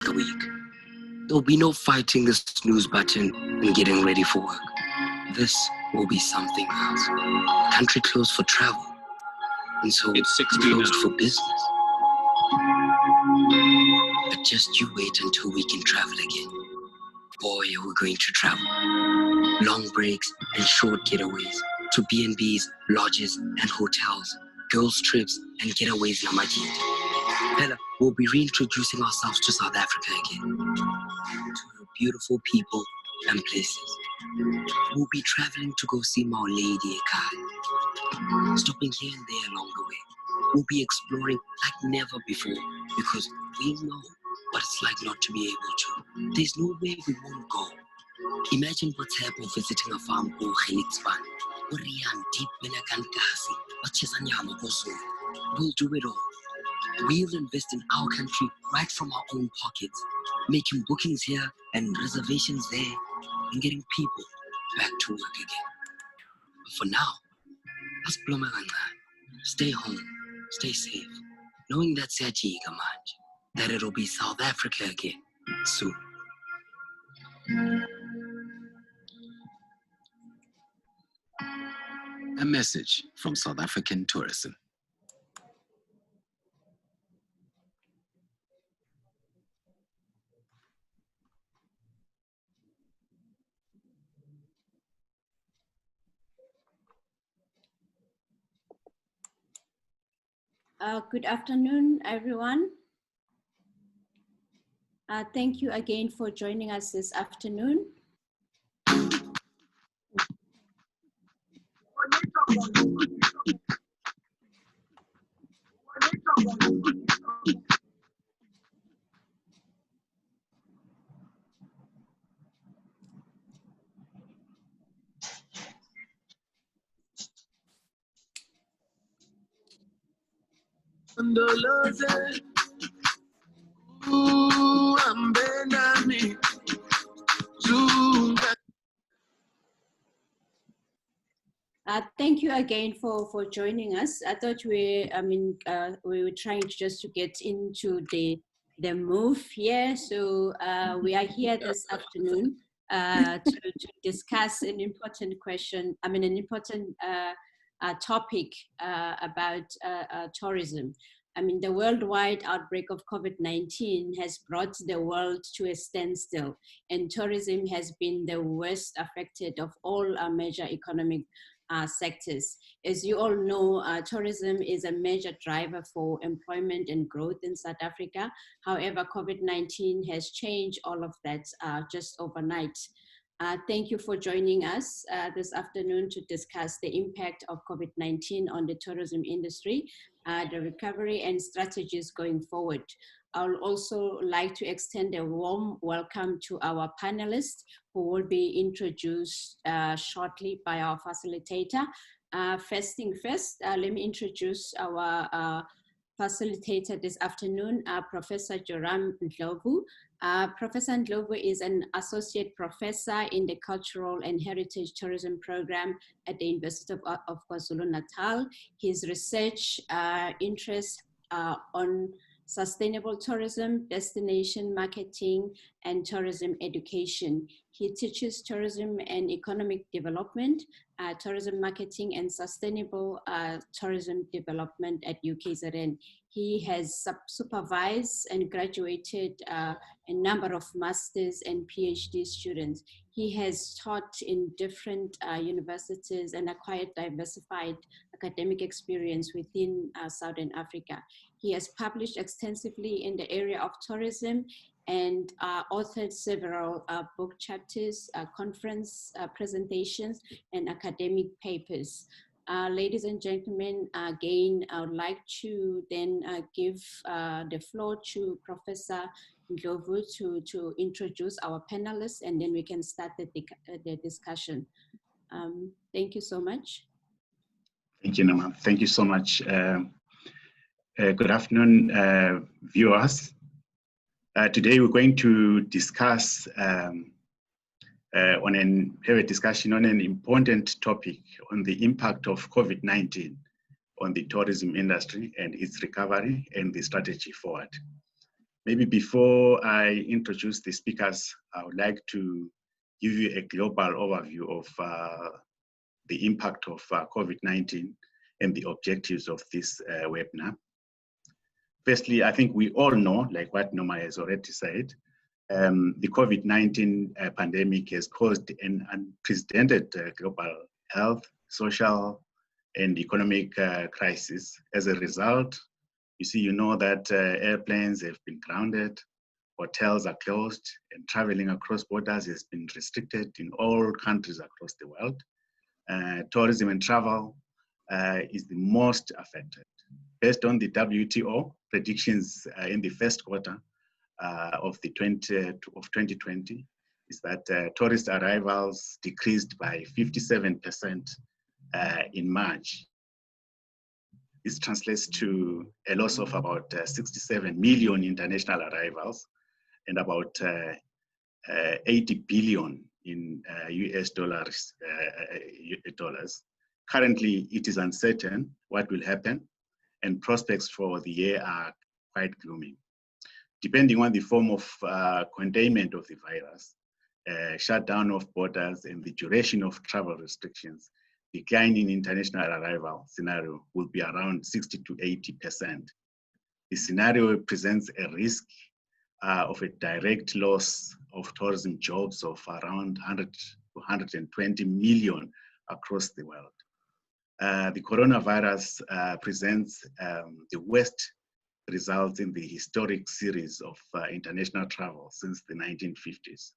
the week. There'll be no fighting the snooze button and getting ready for work. This will be something else. Country closed for travel, and so it's closed for business. But just you wait until we can travel again. Boy, are we going to travel. Long breaks and short getaways to B&Bs, lodges and hotels, girls' trips and getaways namakita. Bella, we'll be reintroducing ourselves to South Africa again, to her beautiful people and places. We'll be traveling to go see my lady Ekai, stopping here and there along the way. We'll be exploring like never before because we know what it's like not to be able to. There's no way we won't go. Imagine what's happening visiting a farm called Helixpan, or Rian deep in a Kankasi, or Chesanyama Koso. We'll do it all. We'll invest in our country right from our own pockets, making bookings here and reservations there, and getting people back to work again. But for now, stay home, stay safe, knowing that that it'll be South Africa again soon. A message from South African tourism. Good afternoon, everyone. Thank you again for joining us this afternoon. Thank you again for joining us. I thought we were trying just to get into the move here. So we are here this afternoon to discuss an important question, an important topic about tourism. The worldwide outbreak of COVID-19 has brought the world to a standstill, and tourism has been the worst affected of all our major economic sectors. As you all know, tourism is a major driver for employment and growth in South Africa. However, COVID-19 has changed all of that just overnight. Thank you for joining us this afternoon to discuss the impact of COVID-19 on the tourism industry, the recovery and strategies going forward. I would also like to extend a warm welcome to our panelists who will be introduced shortly by our facilitator. First thing first, let me introduce our facilitator this afternoon, Professor Joram Ndlovu. Professor Ndlovu is an associate professor in the Cultural and Heritage Tourism Program at the University of KwaZulu-Natal. His research interests on sustainable tourism, destination marketing, and tourism education. He teaches tourism and economic development, tourism marketing, and sustainable tourism development at UKZN. He has supervised and graduated a number of masters and PhD students. He has taught in different universities and acquired diversified academic experience within Southern Africa. He has published extensively in the area of tourism and authored several book chapters, conference presentations, and academic papers. Ladies and gentlemen, again, I would like to then give the floor to Professor Ndlovu to introduce our panelists, and then we can start the discussion. Thank you so much. Thank you, Nama. Thank you so much. Good afternoon, viewers. Today we're going to discuss have a discussion on an important topic on the impact of COVID-19 on the tourism industry and its recovery and the strategy forward. Maybe before I introduce the speakers, I would like to give you a global overview of the impact of COVID-19 and the objectives of this webinar. Firstly, I think we all know, like what Noma has already said, the COVID-19 pandemic has caused an unprecedented global health, social, and economic crisis. As a result, you know that airplanes have been grounded, hotels are closed, and traveling across borders has been restricted in all countries across the world. Tourism and travel is the most affected. Based on the WTO predictions in the first quarter of 2020, is that tourist arrivals decreased by 57% in March. This translates to a loss of about 67 million international arrivals and about 80 billion in US dollars. Currently, it is uncertain what will happen, and prospects for the year are quite gloomy. Depending on the form of containment of the virus, shutdown of borders, and the duration of travel restrictions, decline in international arrival scenario will be around 60 to 80%. The scenario presents a risk of a direct loss of tourism jobs of around 100 to 120 million across the world. The coronavirus presents the worst results in the historic series of international travel since the 1950s.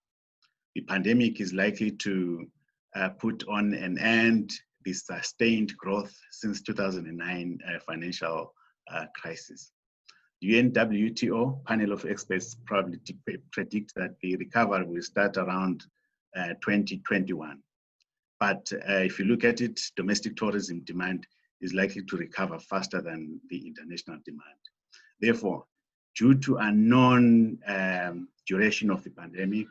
The pandemic is likely to put on an end the sustained growth since 2009 financial crisis. The UNWTO panel of experts probably predict that the recovery will start around 2021. But if you look at it, domestic tourism demand is likely to recover faster than the international demand. Therefore, due to unknown duration of the pandemic,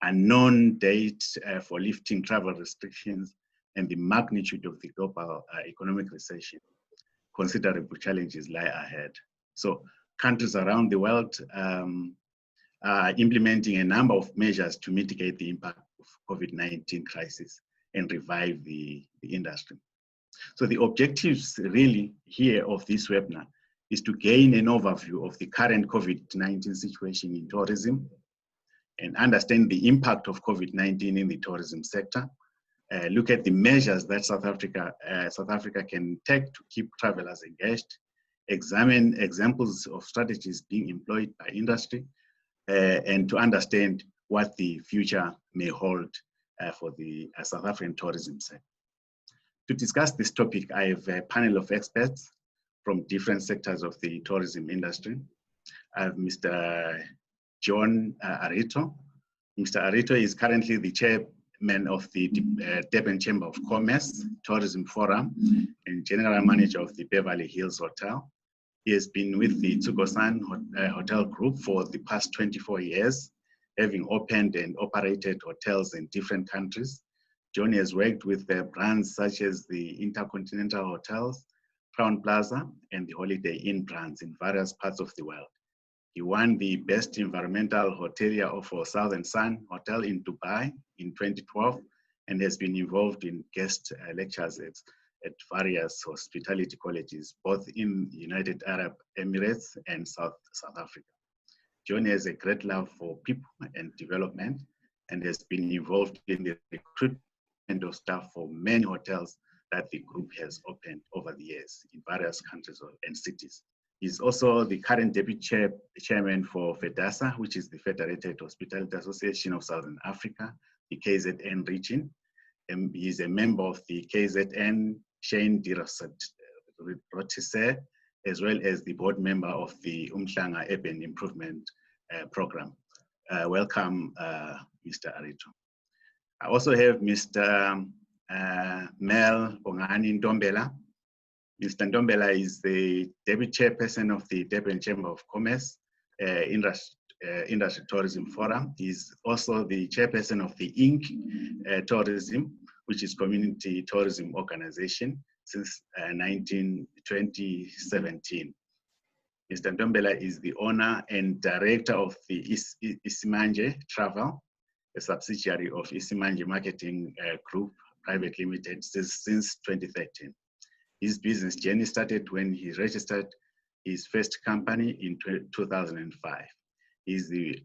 unknown date for lifting travel restrictions, and the magnitude of the global economic recession, considerable challenges lie ahead. So countries around the world are implementing a number of measures to mitigate the impact of COVID-19 crisis and revive the industry. So the objectives really here of this webinar is to gain an overview of the current COVID-19 situation in tourism and understand the impact of COVID-19 in the tourism sector, look at the measures that South Africa can take to keep travelers engaged, examine examples of strategies being employed by industry, and to understand what the future may hold for the South African tourism sector. To discuss this topic, I have a panel of experts from different sectors of the tourism industry. I have Mr. John Arito. Mr. Arito is currently the chairman of the Durban Chamber of Commerce Tourism Forum and general manager of the Beverly Hills Hotel. He has been with the Tsugosan Hotel Group for the past 24 years, having opened and operated hotels in different countries. John has worked with brands such as the Intercontinental Hotels, Crown Plaza, and the Holiday Inn brands in various parts of the world. He won the Best Environmental Hotelier for Southern Sun Hotel in Dubai in 2012 and has been involved in guest lectures at various hospitality colleges, both in the United Arab Emirates and South Africa. John has a great love for people and development and has been involved in the recruitment of staff for many hotels that the group has opened over the years in various countries and cities. He's also the current deputy chairman for FEDASA, which is the Federated Hospitality Association of Southern Africa, the KZN region. He's a member of the KZN Shane Rotise, as well as the board member of the Umhlanga Urban Improvement Program. Welcome, Mr. Arito. I also have Mr. Mel Bongani Ndombela. Mr. Ndombela is the deputy chairperson of the Durban Chamber of Commerce Industry Tourism Forum. He's also the chairperson of the Inc. Tourism, which is community tourism organization since 2017. Mr. Ntombela is the owner and director of the Isimanje Travel, a subsidiary of Isimanje Marketing Group Private Limited since 2013. His business journey started when he registered his first company in 2005. He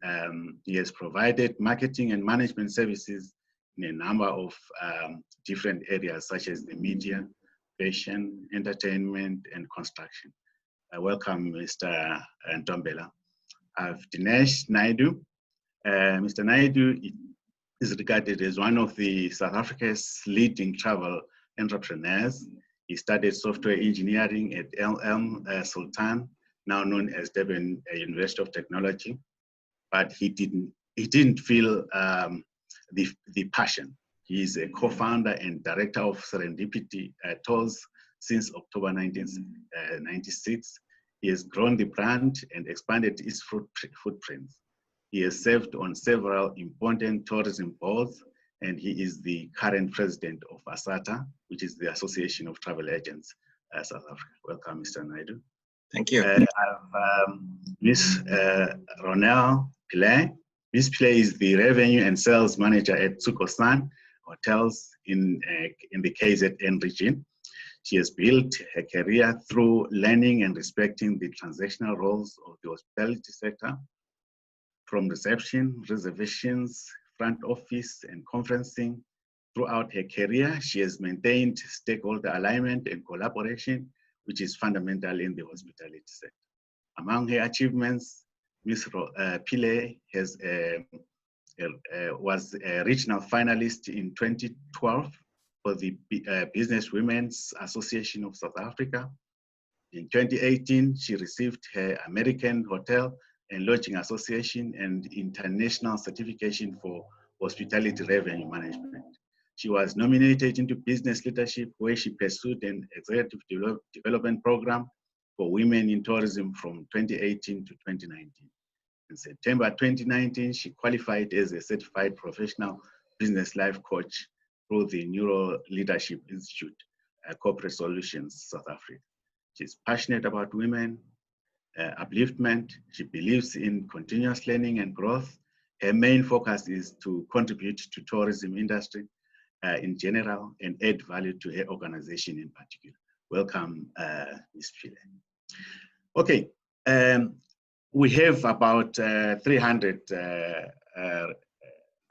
has provided marketing and management services in a number of different areas such as the media, fashion, entertainment, and construction. Welcome, Mr. Ntombela. I have Dinesh Naidu. Mr. Naidu is regarded as one of the South Africa's leading travel entrepreneurs. He studied software engineering at Sultan, now known as Durban University of Technology, but he didn't feel the passion. He is a co-founder and director of Serendipity Tours since October 1996. He has grown the brand and expanded its footprints. He has served on several important tourism boards, and he is the current president of ASATA, which is the Association of Travel Agents South Africa. Welcome, Mr. Naidu. Thank you. I have Ms. Ronelle Pillay. Ms. Pillay is the revenue and sales manager at Tsuko-san Hotels in the KZN region. She has built her career through learning and respecting the transactional roles of the hospitality sector, from reception, reservations, front office, and conferencing. Throughout her career, she has maintained stakeholder alignment and collaboration, which is fundamental in the hospitality sector. Among her achievements, Ms. Pillay was a regional finalist in 2012 for the Business Women's Association of South Africa. In 2018, she received her American Hotel and Lodging Association and International Certification for Hospitality Revenue Management. She was nominated into Business Leadership, where she pursued an executive development program for women in tourism from 2018 to 2019. In September 2019, she qualified as a certified professional business life coach through the Neuro Leadership Institute, Corporate Solutions, South Africa. She's passionate about women, upliftment. She believes in continuous learning and growth. Her main focus is to contribute to tourism industry in general and add value to her organization in particular. Welcome, Ms. Pillay. Okay, we have about 300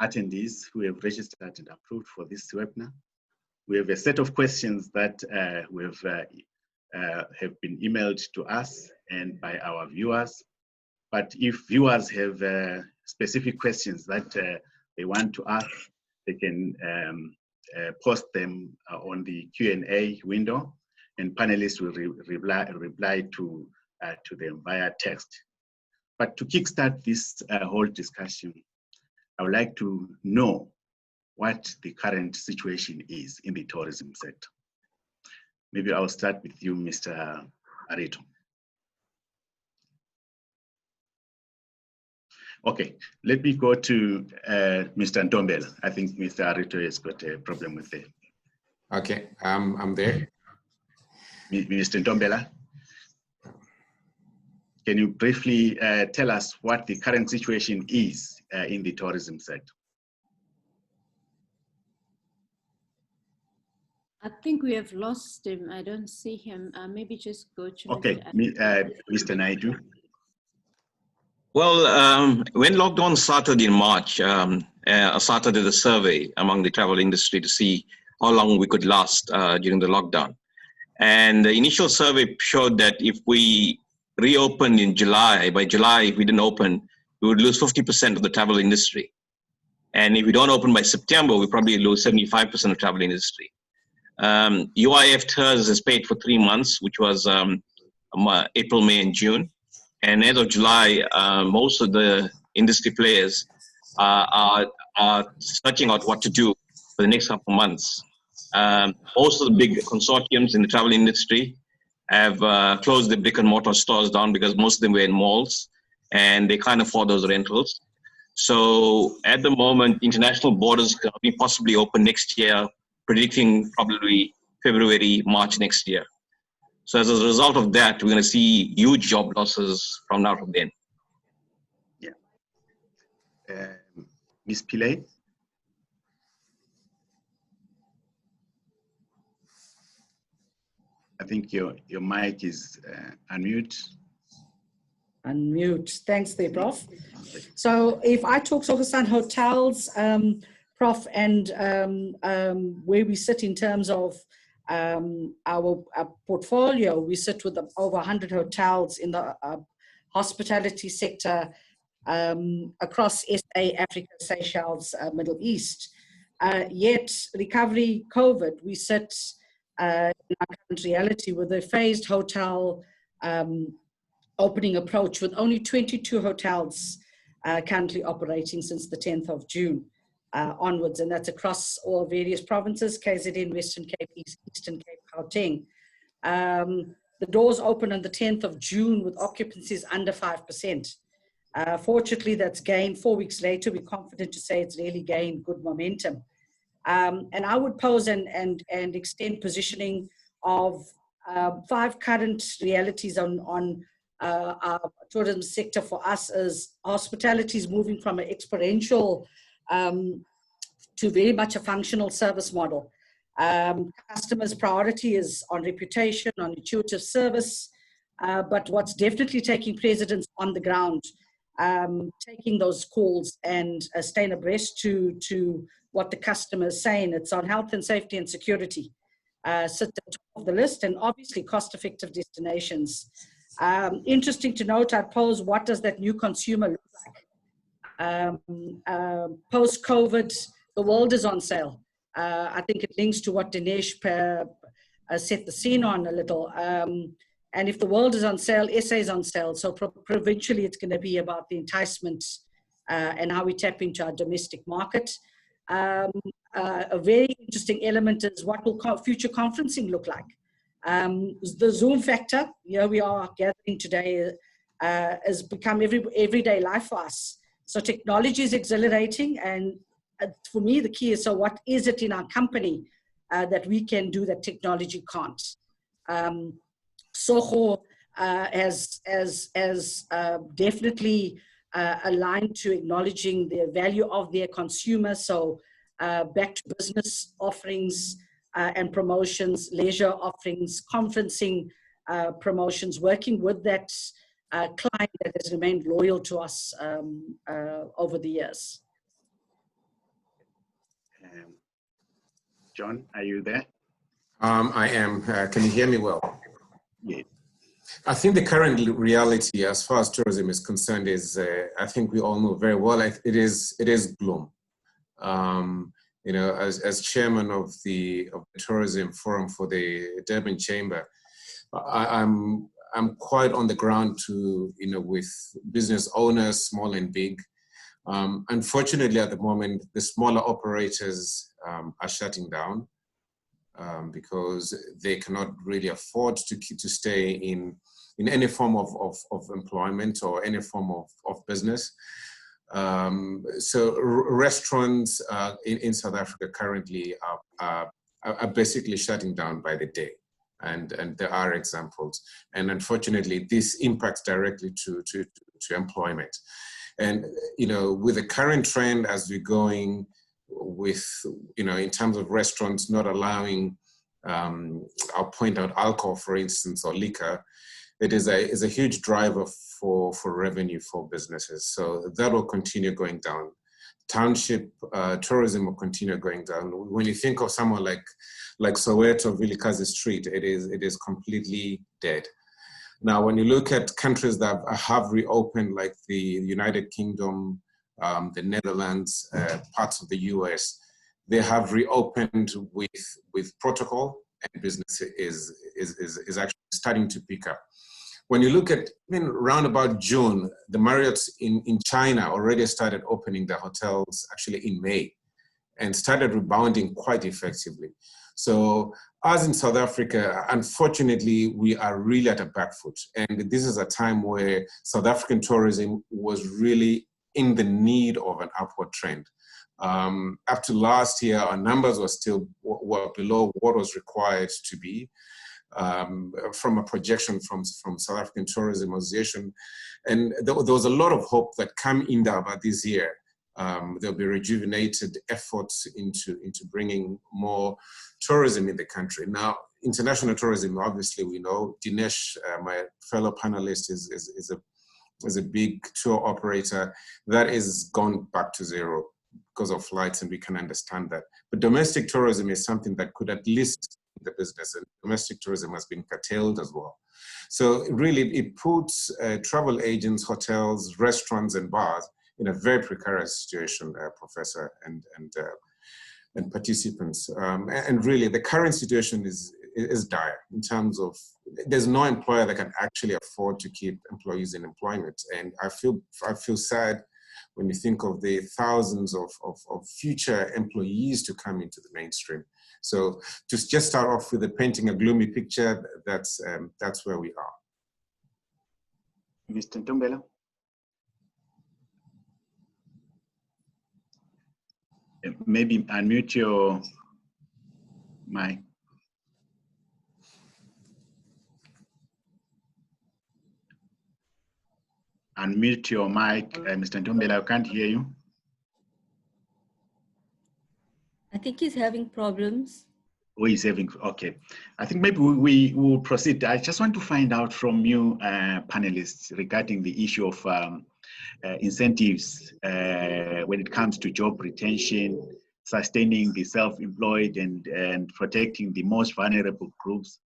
attendees who have registered and approved for this webinar. We have a set of questions that have been emailed to us and by our viewers. But if viewers have specific questions that they want to ask, they can post them on the Q&A window, and panelists will reply to them via text. But to kickstart this whole discussion, I would like to know what the current situation is in the tourism sector. Maybe I'll start with you, Mr. Arito. Okay, let me go to Mr. Ntombela. I think Mr. Arito has got a problem with it. Okay, I'm there. Mr. Ntombela, can you briefly tell us what the current situation is in the tourism sector? I think we have lost him. I don't see him. Maybe just go to okay, Mr. Naidu. Well, when lockdown started in March, started a survey among the travel industry to see how long we could last during the lockdown. And the initial survey showed that if we reopened in July, by July, if we didn't open, we would lose 50% of the travel industry. And if we don't open by September, we probably lose 75% of the travel industry. UIF Tours has paid for 3 months, which was April, May, and June. And as of July, most of the industry players are searching out what to do for the next couple of months. Most of the big consortiums in the travel industry have closed the brick and mortar stores down because most of them were in malls and they can't afford those rentals. So at the moment, international borders can only possibly open next year, predicting probably February, March next year. So as a result of that, we're going to see huge job losses from now to then. Yeah. Ms. Pillay? I think your mic is unmute. Unmute. Thanks there, Prof. So if I talk on hotels, Prof, and where we sit in terms of our portfolio, we sit with over 100 hotels in the hospitality sector across SA, Africa, Seychelles, Middle East. Yet recovery COVID, we sit in our current reality with a phased hotel opening approach with only 22 hotels currently operating since the 10th of June onwards, and that's across all various provinces, KZN, Western Cape, Eastern Cape, Gauteng. The doors open on the 10th of June with occupancies under 5%. Fortunately, that's gained 4 weeks later. We're confident to say it's really gained good momentum. And I would pose and extend positioning of 5 current realities on our tourism sector for us as hospitality is moving from an experiential to very much a functional service model. Customers' priority is on reputation, on intuitive service, but what's definitely taking precedence on the ground, taking those calls and staying abreast to what the customer is saying. It's on health and safety and security. Sit at the top of the list, and obviously cost-effective destinations. Interesting to note, I'd pose, what does that new consumer look like? Post-COVID, the world is on sale. I think it links to what Dinesh set the scene on a little. And if the world is on sale, SA is on sale. So provincially, it's going to be about the enticement and how we tap into our domestic market. A very interesting element is what will future conferencing look like. The Zoom factor, here we are gathering today, has become everyday life for us. So technology is exhilarating, and for me, the key is, so what is it in our company that we can do that technology can't? Soho has definitely aligned to acknowledging the value of their consumer. So back to business offerings and promotions, leisure offerings, conferencing promotions, working with that client that has remained loyal to us over the years. John, are you there? I am. Can you hear me well? Yes. I think the current reality as far as tourism is concerned is, I think we all know very well, it is gloom. You know, as chairman of the tourism forum for the Durban Chamber, I'm quite on the ground to, you know, with business owners, small and big. Unfortunately, at the moment, the smaller operators are shutting down because they cannot really afford to stay in any form of employment or any form of business. So restaurants in South Africa currently are basically shutting down by the day. And there are examples. And unfortunately, this impacts directly to employment. And, you know, with the current trend as we're going with, you know, in terms of restaurants not allowing, I'll point out alcohol, for instance, or liquor, it is a huge driver for revenue for businesses. So that will continue going down. Township tourism will continue going down. When you think of someone like Soweto, Vilikazi Street, it is completely dead. Now, when you look at countries that have reopened, like the United Kingdom, the Netherlands, parts of the US, they have reopened with protocol, and business is actually starting to pick up. When you look at even around about June, the Marriotts in China already started opening their hotels actually in May and started rebounding quite effectively. So as in South Africa, unfortunately, we are really at a back foot. And this is a time where South African tourism was really in the need of an upward trend. Up to last year, our numbers were below what was required to be. from a projection from South African Tourism Association. And there was a lot of hope that come Indaba this year. There'll be rejuvenated efforts into bringing more tourism in the country. Now, international tourism, obviously, we know Dinesh, my fellow panelist, is a big tour operator that is gone back to zero because of flights, and we can understand that. But domestic tourism is something that could at least the business, and domestic tourism has been curtailed as well. So really, it puts travel agents, hotels, restaurants, and bars in a very precarious situation, Professor and participants. And really, the current situation is dire in terms of there's no employer that can actually afford to keep employees in employment. And I feel sad when you think of the thousands of future employees to come into the mainstream. So to just start off with painting a gloomy picture, that's where we are. Mr. Ntombela? Maybe unmute your mic. Unmute your mic, Mr. Ntombela, I can't hear you. I think he's having problems. Oh, he's having, okay. I think maybe we will proceed. I just want to find out from you panelists regarding the issue of incentives when it comes to job retention, sustaining the self-employed and protecting the most vulnerable groups.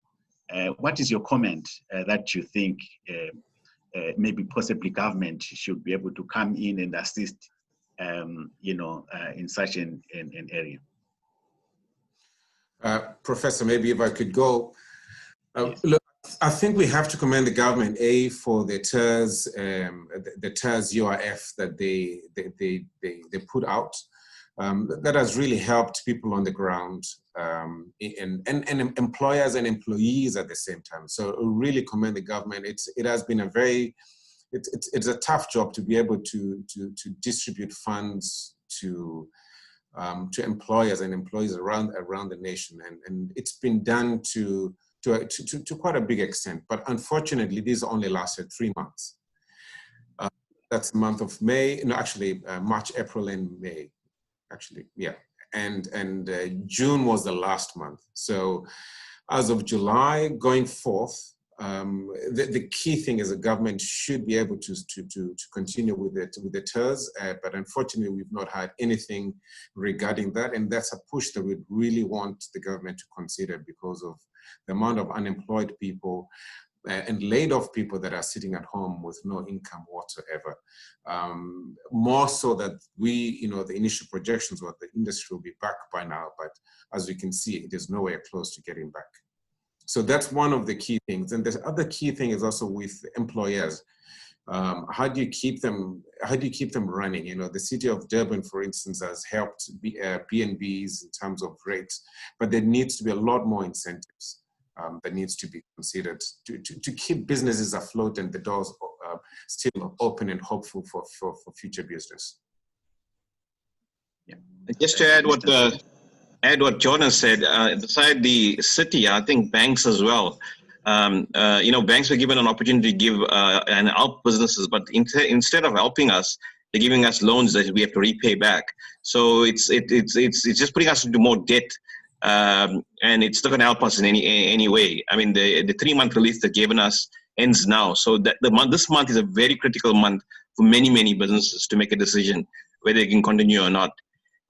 What is your comment that you think maybe possibly government should be able to come in and assist, in such an area? Professor, maybe if I could go. Yes. Look, I think we have to commend the government, for the TERS, the TERS URF that they put out. That has really helped people on the ground, and employers and employees at the same time. So really commend the government. It has been it's a tough job to be able to distribute funds to employers and employees around the nation, and it's been done to quite a big extent. But unfortunately, this only lasted 3 months. That's the month of May. No, actually, March, April, and May. Actually, yeah, and June was the last month. So as of July going forth, the key thing is the government should be able to continue with the TERS, but unfortunately we've not had anything regarding that, and that's a push that we really want the government to consider because of the amount of unemployed people and laid off people that are sitting at home with no income whatsoever. More so that the initial projections were the industry will be back by now, but as we can see, it is nowhere close to getting back. So that's one of the key things. And the other key thing is also with employers. How do you keep them running? The city of Durban, for instance, has helped B&Bs in terms of rates, but there needs to be a lot more incentives that needs to be considered to keep businesses afloat and the doors still open and hopeful for future business. Yeah. Just to add what Jordan said, beside the city, I think banks as well. Banks were given an opportunity to give and help businesses, but instead of helping us, they're giving us loans that we have to repay back. So it's just putting us into more debt, and it's not going to help us in any way. I mean, the 3-month relief they've given us ends now, so that this month is a very critical month for many businesses to make a decision whether they can continue or not.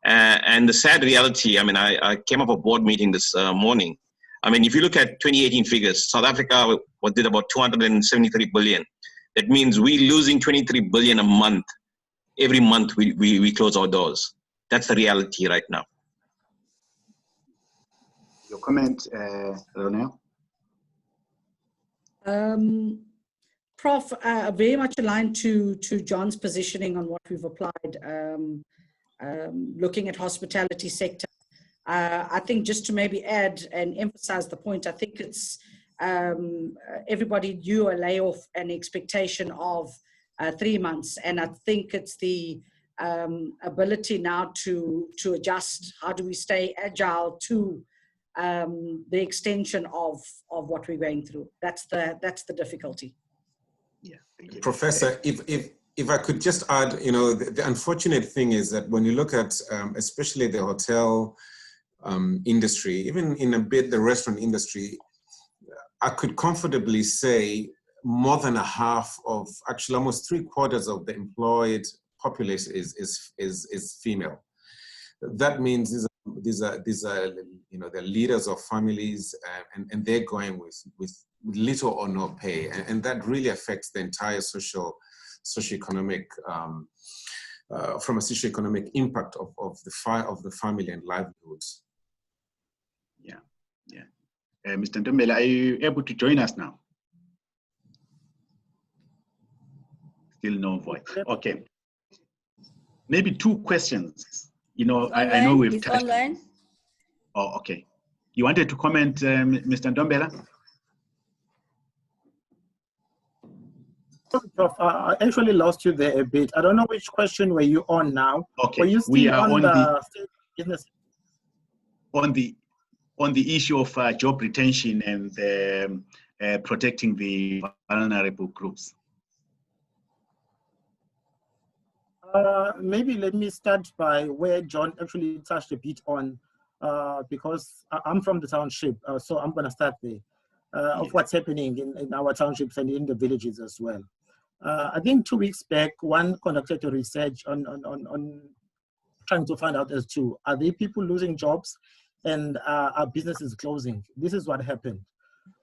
And the sad reality, I mean, I came up a board meeting this morning. I mean, if you look at 2018 figures, South Africa did about 273 billion. That means we're losing 23 billion a month. Every month we close our doors. That's the reality right now. Your comment, Ronel? Prof, very much aligned to John's positioning on what we've applied, looking at hospitality sector. I think just to maybe add and emphasize the point, I think it's everybody due a layoff and expectation of 3 months. And I think it's the ability now to adjust. How do we stay agile to the extension of what we're going through. That's the difficulty. Yeah, thank you. Professor, if I could just add, you know, the unfortunate thing is that when you look at especially the hotel industry, even in a bit the restaurant industry, I could comfortably say more than a half of, actually almost 3/4 of the employed population is female. That means these are you know, the leaders of families, and they're going with little or no pay, and that really affects the entire socioeconomic from a socioeconomic impact of the family and livelihoods. Yeah, yeah. Mr. Ntombela, are you able to join us now? Still no voice. Okay. Maybe 2 questions. You know, I know we've touched. Online. Oh, okay. You wanted to comment, Mr. Ntombela? Prof, I actually lost you there a bit. I don't know which question were you on now. Okay, were you still we are on the state business? On the issue of job retention and protecting the vulnerable groups. Maybe let me start by where John actually touched a bit on, because I'm from the township, so I'm going to start there, of what's happening in our townships and in the villages as well. I think 2 weeks back, one conducted a research on trying to find out as to, are there people losing jobs and are businesses closing? This is what happened.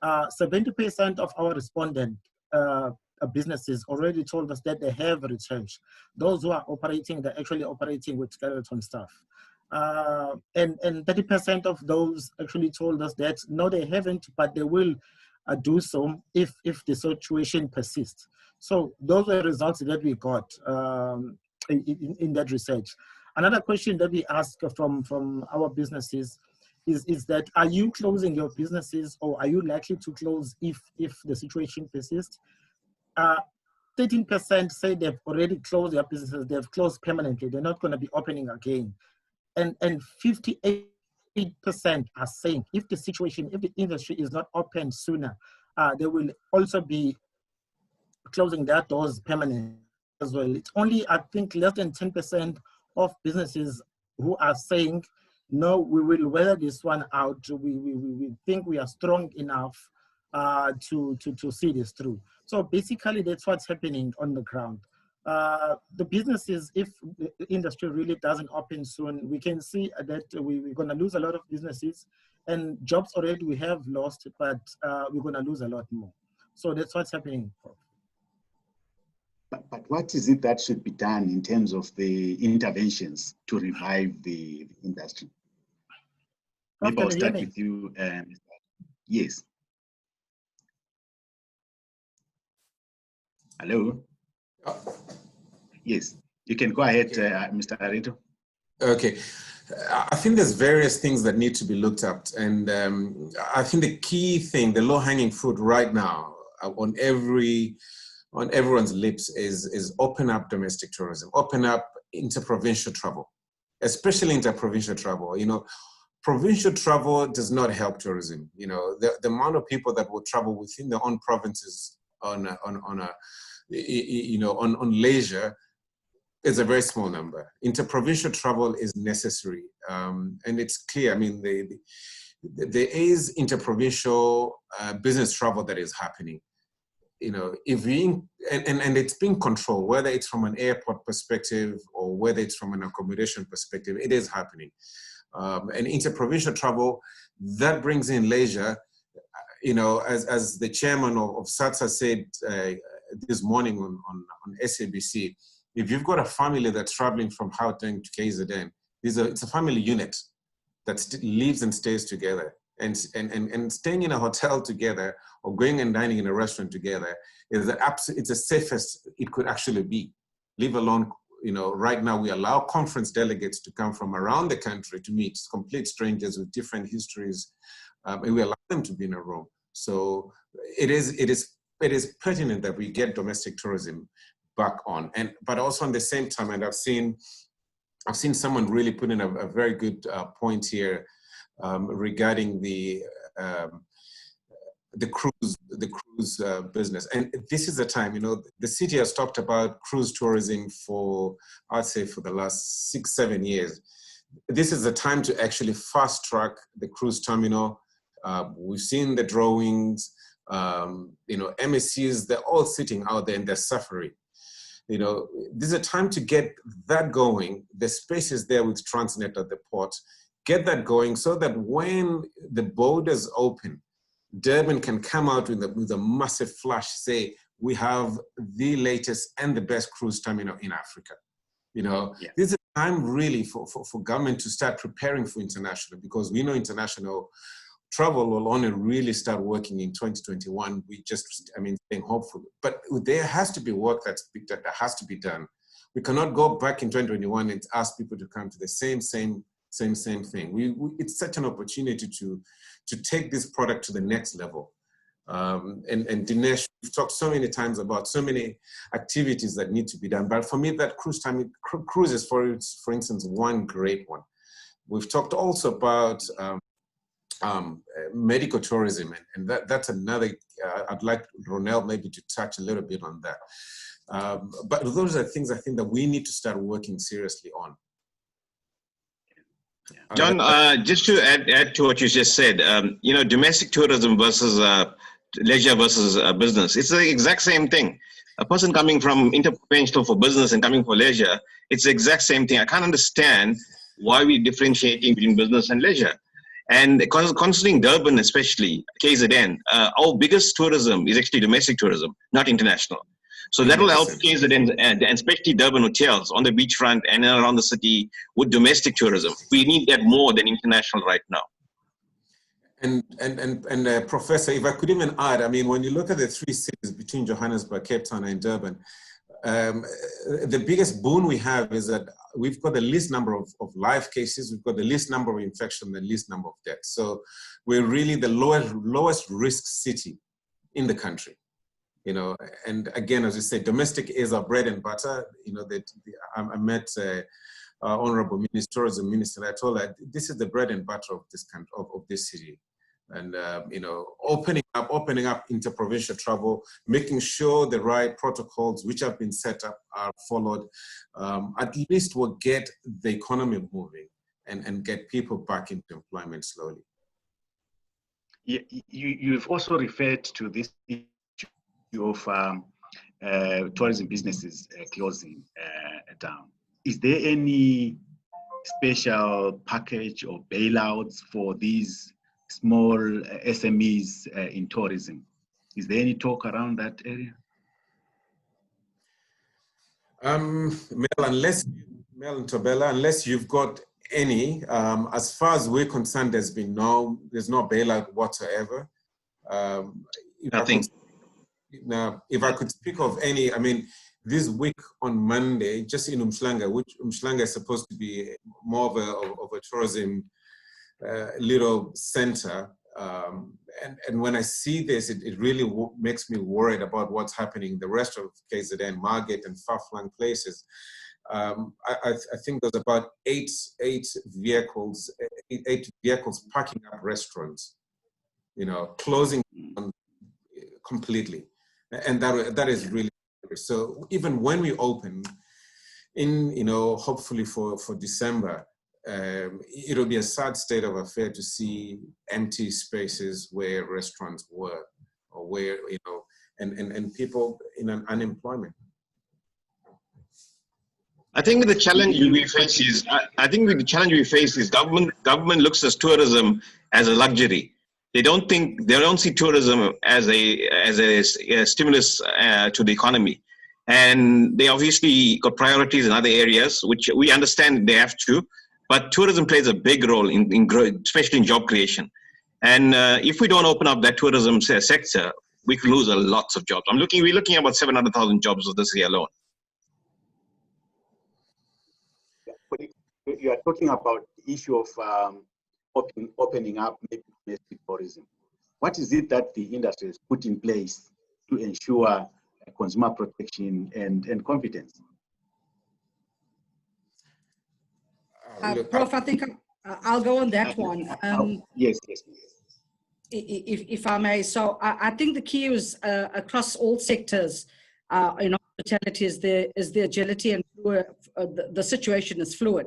70% of our respondent businesses already told us that they have retrenched. Those who are operating, they're actually operating with skeleton staff. And 30% of those actually told us that no, they haven't, but they will do so if the situation persists. So those are the results that we got in that research. Another question that we ask from our businesses is that, are you closing your businesses, or are you likely to close if the situation persists? 13% say they've already closed their businesses, they've closed permanently, they're not going to be opening again. And 58% are saying if the industry is not open sooner, they will also be closing their doors permanently as well. It's only, I think, less than 10% of businesses who are saying, no, we will weather this one out. We think we are strong enough to see this through. So basically, that's what's happening on the ground. The businesses, if the industry really doesn't open soon, we can see that we're going to lose a lot of businesses, and jobs already we have lost, but we're going to lose a lot more. So that's what's happening. But what is it that should be done in terms of the interventions to revive the industry? Maybe I'll start with you. Yes. Hello? Yes, you can go ahead, Mr. Arito. Okay. I think there's various things that need to be looked at. And I think the key thing, the low-hanging fruit right now on everyone's lips is open up domestic tourism, open up interprovincial travel, especially interprovincial travel. You know, provincial travel does not help tourism. You know, the amount of people that will travel within their own provinces on leisure is a very small number. Interprovincial travel is necessary, and it's clear. I mean, there is interprovincial business travel that is happening. You know, and it's being controlled, whether it's from an airport perspective or whether it's from an accommodation perspective, it is happening. And interprovincial travel, that brings in leisure. You know, as the chairman of SATSA said this morning on SABC, if you've got a family that's traveling from Gauteng to KZN, it's a family unit that lives and stays together. And staying in a hotel together or going and dining in a restaurant together it's the safest it could actually be. Leave alone, you know, right now we allow conference delegates to come from around the country to meet complete strangers with different histories, and we allow them to be in a room. So it is pertinent that we get domestic tourism back on, but also at the same time, and I've seen someone really put in a very good point here, regarding the cruise business. And this is the time, you know, the city has talked about cruise tourism for, I'd say, for the last 6-7 years. This is the time to actually fast track the cruise terminal. We've seen the drawings, you know, MSCs, they're all sitting out there and they're suffering. You know, this is a time to get that going. The space is there with Transnet at the port. Get that going so that when the borders open, Durban can come out with a massive flash, say, we have the latest and the best cruise terminal in Africa. You know, this is a time really for government to start preparing for international, because we know international travel will only really start working in 2021. We just, I mean, staying hopeful. But there has to be work that has to be done. We cannot go back in 2021 and ask people to come to the same thing. It's such an opportunity to take this product to the next level. And Dinesh, we've talked so many times about so many activities that need to be done. But for me, that cruise is, for instance, one great one. We've talked also about medical tourism, and that's another, I'd like Ronel maybe to touch a little bit on that. But those are things I think that we need to start working seriously on. John, just to add to what you just said, you know, domestic tourism versus leisure versus business, it's the exact same thing. A person coming from interprovincial for business and coming for leisure, it's the exact same thing. I can't understand why we're differentiating between business and leisure. And considering Durban, especially KZN, our biggest tourism is actually domestic tourism, not international. So that will help KZN and especially Durban hotels on the beachfront and around the city with domestic tourism. We need that more than international right now. And Professor, if I could even add, I mean, when you look at the three cities between Johannesburg, Cape Town, and Durban, the biggest boon we have is that we've got the least number of live cases, we've got the least number of infections, the least number of deaths. So we're really the lowest risk city in the country. You know, and again, as you say, domestic is our bread and butter. You know, I met Honorable Tourism Minister. I told her this is the bread and butter of this country, of this city. And you know, opening up interprovincial travel, making sure the right protocols which have been set up are followed, at least will get the economy moving and get people back into employment slowly. Yeah, you've also referred to this issue of tourism businesses closing down. Is there any special package or bailouts for these small SMEs in tourism? Is there any talk around that area? Mel and Tobela, unless you've got any, as far as we're concerned, there's no bailout whatsoever. Nothing. Now, if I could speak of any, I mean, this week on Monday, just in Umhlanga, which Umhlanga is supposed to be more of a tourism little center. And when I see this, it really makes me worried about what's happening in the rest of KZN, Margate and far-flung places. I think there's about eight vehicles parking up restaurants, you know, closing completely. And that is really, so even when we open in, you know, hopefully for December, it'll be a sad state of affair to see empty spaces where restaurants were, or where, you know, and people in unemployment. I think the challenge we face is government looks at tourism as a luxury. They don't see tourism as a stimulus to the economy, and they obviously got priorities in other areas, which we understand they have to. But tourism plays a big role in growth, especially in job creation. And if we don't open up that tourism sector, we could lose lots of jobs. We're looking at about 700,000 jobs for this year alone. You are talking about the issue of opening up maybe domestic tourism. What is it that the industry has put in place to ensure consumer protection and confidence? Prof, I think I'll go on that one. Yes. If I may. So I think the key is across all sectors in hospitality is the agility, and the situation is fluid.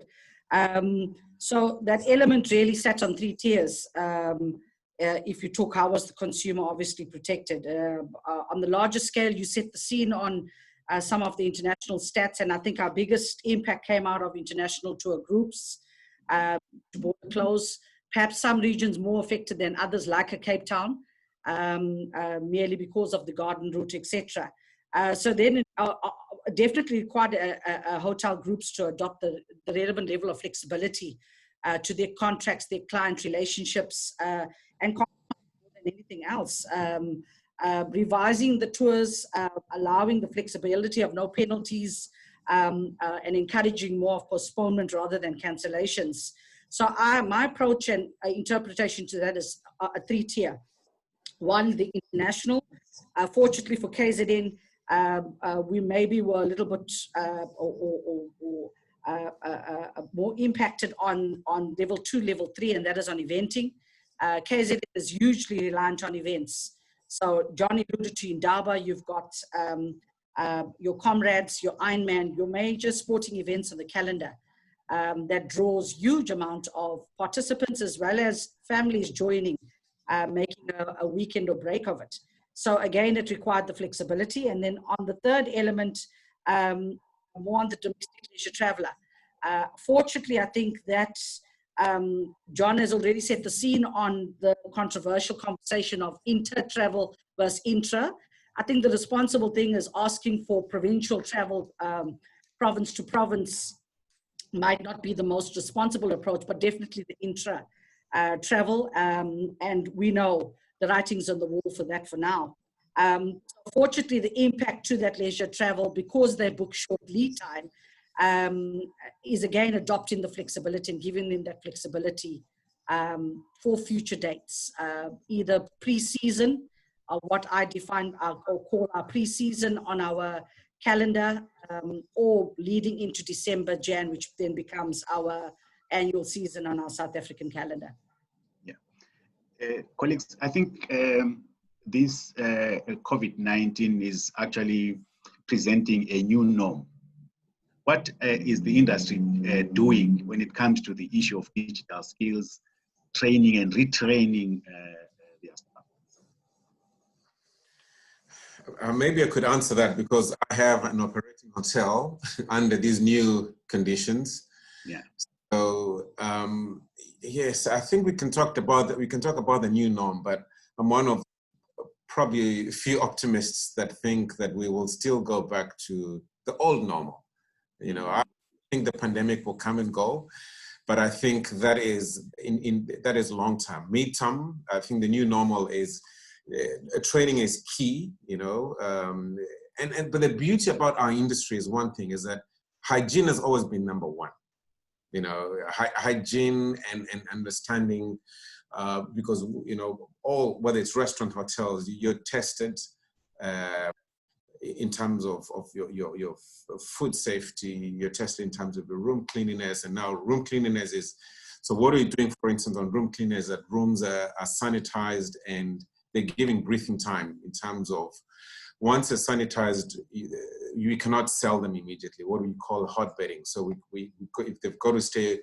So that element really sat on 3 tiers. If you talk, how was the consumer obviously protected? On the larger scale, you set the scene on some of the international stats, and I think our biggest impact came out of international tour groups, to border close. Perhaps some regions more affected than others, like a Cape Town, merely because of the garden route, etc. So then definitely required hotel groups to adopt the relevant level of flexibility to their contracts, their client relationships, and more than anything else. Revising the tours, allowing the flexibility of no penalties, and encouraging more of postponement rather than cancellations. So my approach and interpretation to that is a 3-tier. One, the international. Fortunately for KZN, we maybe were a little bit more impacted on level 2, level 3, and that is on eventing. KZN is hugely reliant on events. So John alluded to Indaba, you've got your Comrades, your Ironman, your major sporting events on the calendar. That draws huge amount of participants as well as families joining, making a weekend or break of it. So again, it required the flexibility. And then on the third element, more on the domestic leisure traveler. Fortunately, I think that John has already set the scene on the controversial conversation of inter-travel versus intra. I think the responsible thing is asking for provincial travel, province to province, might not be the most responsible approach, but definitely the intra travel. And we know the writing's on the wall for that for now. Fortunately, the impact to that leisure travel, because they book short lead time, is again adopting the flexibility and giving them that flexibility for future dates, either pre-season, what I define or call our pre-season on our calendar, or leading into December, Jan, which then becomes our annual season on our South African calendar. Yeah. Colleagues, I think this COVID-19 is actually presenting a new norm. What is the industry doing when it comes to the issue of digital skills, training and retraining their staff? Maybe I could answer that because I have an operating hotel under these new conditions. Yeah. So yes, I think we can talk about that. We can talk about the new norm, but I'm one of probably a few optimists that think that we will still go back to the old normal. You know, I think the pandemic will come and go, but I think that is that is long term. Mid-term, I think the new normal is training is key. You know, but the beauty about our industry is one thing, is that hygiene has always been number one. You know, hygiene and understanding, because you know, all, whether it's restaurant, hotels, you're tested in terms of your food safety, you're tested in terms of the room cleanliness, and now room cleanliness is, so what are you doing, for instance, on room cleanliness, that rooms are sanitized and they're giving breathing time in terms of, once they're sanitized, you cannot sell them immediately, what we call hot bedding. So if they've got to stay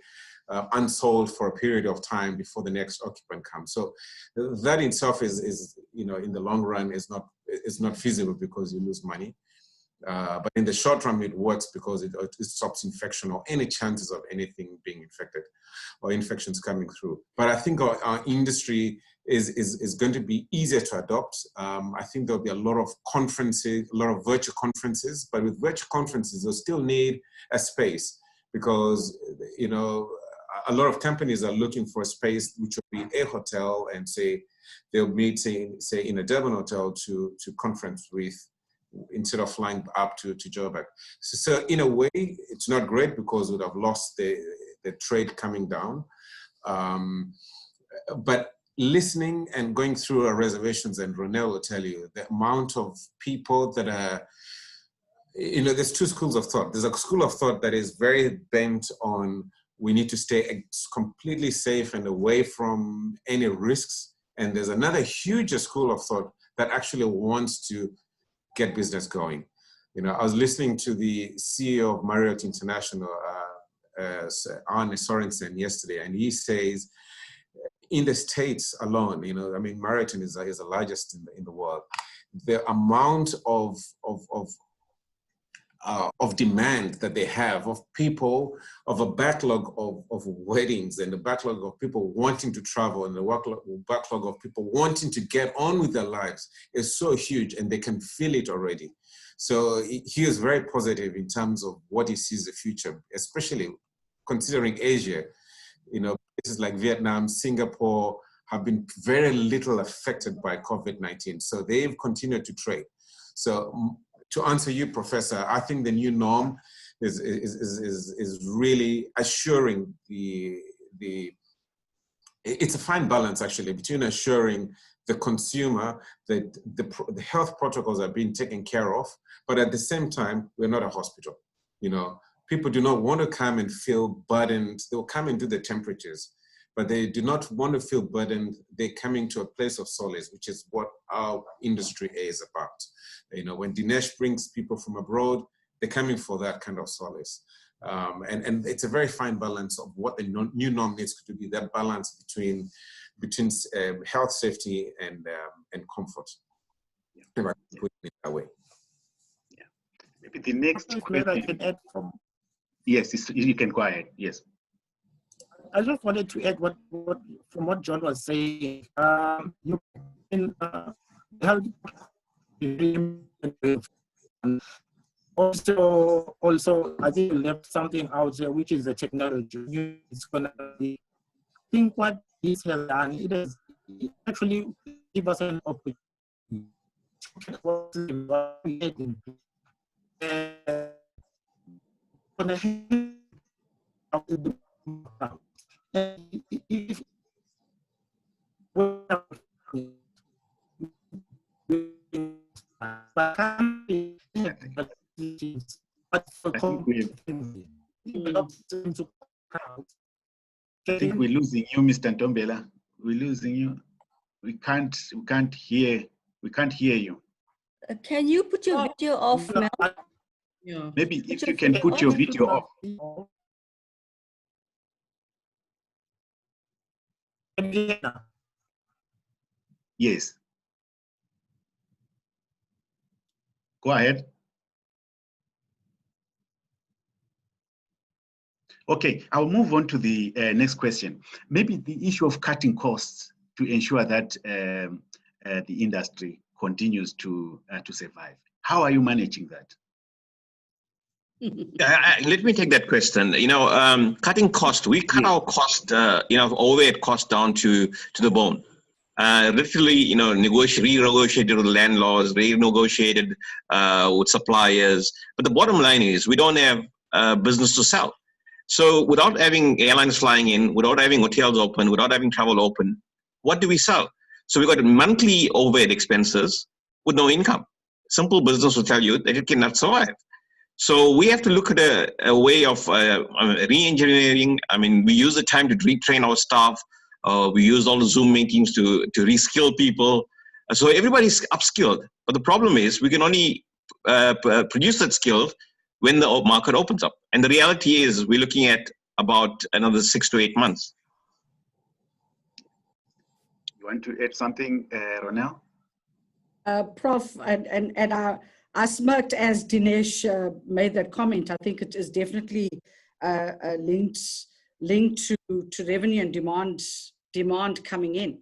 unsold for a period of time before the next occupant comes. So that in itself is you know, in the long run is not feasible because you lose money. But in the short run, it works because it stops infection or any chances of anything being infected or infections coming through. But I think our industry is going to be easier to adopt. I think there'll be a lot of conferences, a lot of virtual conferences, but with virtual conferences, they'll still need a space because, you know, a lot of companies are looking for a space which will be a hotel, and say they'll meet, say in a Durban hotel to conference with, instead of flying up to Joburg. So in a way, it's not great because we would have lost the trade coming down. But listening and going through our reservations, and Ronel will tell you the amount of people that are, you know, there's two schools of thought. There's a school of thought that is very bent on we need to stay completely safe and away from any risks. And there's another huge school of thought that actually wants to get business going. You know, I was listening to the CEO of Marriott International, Arne Sorensen, yesterday, and he says, in the States alone, you know, I mean, Marriott is the largest in the world. The amount of demand that they have, of people, of a backlog of weddings, and a backlog of people wanting to travel, and the backlog of people wanting to get on with their lives is so huge, and they can feel it already. So he is very positive in terms of what he sees the future, especially considering Asia. You know, places like Vietnam, Singapore have been very little affected by COVID-19. So they've continued to trade. So to answer you, Professor, I think the new norm is really assuring it's a fine balance actually between assuring the consumer that the health protocols are being taken care of, but at the same time, we're not a hospital. You know, people do not want to come and feel burdened. They'll come and do the temperatures, but they do not want to feel burdened. They're coming to a place of solace, which is what our industry is about. You know, when Dinesh brings people from abroad, they're coming for that kind of solace. And it's a very fine balance of what the new norm needs to be, that balance between health, safety, and comfort. If I put it that way. Yeah. Maybe the next question. I can add from. Yes, you can go ahead. Yes. I just wanted to add from what John was saying. You can help. Also, I think you left something out there, which is the technology. It's gonna be. I think what this has done, it has actually give us an opportunity. If I think we're losing you, Mr. Ntombela. We're losing you. We can't hear you. Can you put your video off, Mel? Yeah. Maybe if you can put your video off. Yes. Go ahead. Okay, I'll move on to the next question. Maybe the issue of cutting costs to ensure that the industry continues to survive. How are you managing that? Let me take that question. You know, cutting cost. We cut our cost, overhead cost down to the bone. Literally, you know, renegotiated with landlords, renegotiated with suppliers. But the bottom line is, we don't have business to sell. So without having airlines flying in, without having hotels open, without having travel open, what do we sell? So we got monthly overhead expenses with no income. Simple business will tell you that it cannot survive. So we have to look at a way of re-engineering. I mean, we use the time to retrain our staff. We use all the Zoom meetings to reskill people. So everybody's upskilled. But the problem is we can only produce that skill when the market opens up. And the reality is we're looking at about another 6 to 8 months. You want to add something, Ronel? Prof, and I smirked as Dinesh made that comment. I think it is definitely linked to revenue and demand coming in.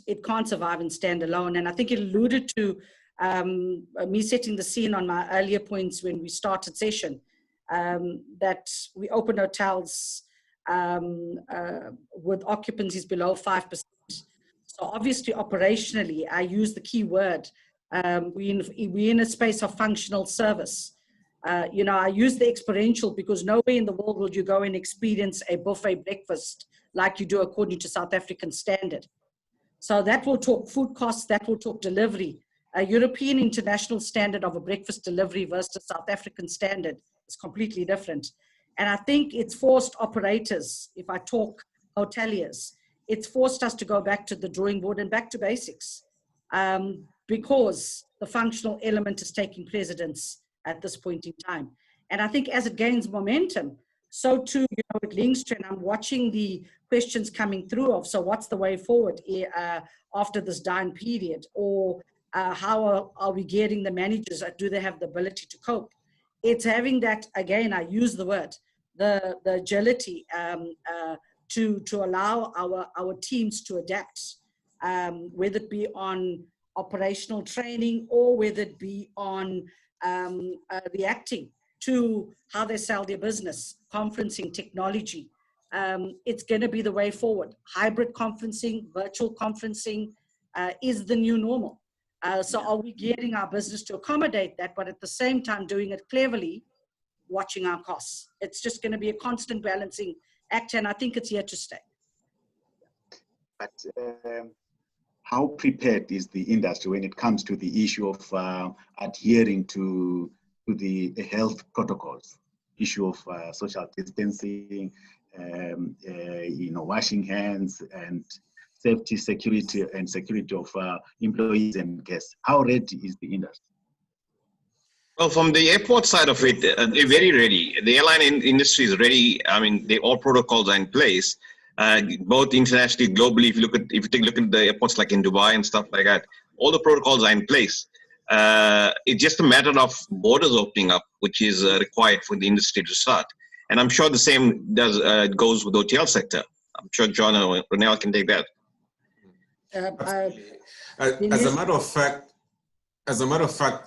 It can't survive and stand alone. And I think it alluded to me setting the scene on my earlier points when we started session, that we open hotels with occupancies below 5%. So obviously, operationally, I use the key word. We're in a space of functional service. You know, I use the experiential because nowhere in the world will you go and experience a buffet breakfast like you do according to South African standard. So that will talk food costs, that will talk delivery. A European international standard of a breakfast delivery versus South African standard is completely different. And I think it's forced operators, if I talk hoteliers, it's forced us to go back to the drawing board and back to basics, because the functional element is taking precedence at this point in time. And I think as it gains momentum, so too, it links to, and I'm watching the questions coming through of, so what's the way forward after this down period? Or how are we getting the managers? Do they have the ability to cope? It's having that, again, I use the word, the agility to allow our teams to adapt, whether it be on operational training or whether it be on reacting to how they sell their business, conferencing technology. It's going to be the way forward. Hybrid conferencing, virtual conferencing is the new normal. So are we getting our business to accommodate that, but at the same time doing it cleverly, watching our costs? It's just going to be a constant balancing act, and I think it's here to stay. But how prepared is the industry when it comes to the issue of adhering to the health protocols, issue of social distancing, washing hands, and safety, security, and security of employees and guests? How ready is the industry? Well, from the airport side of it, they're very ready. The airline industry is ready. I mean, all protocols are in place, both internationally, globally. If you take a look at the airports like in Dubai and stuff like that, all the protocols are in place. It's just a matter of borders opening up, which is required for the industry to start. And I'm sure the same goes with the hotel sector. I'm sure John or Ronel can take that. As a matter of fact,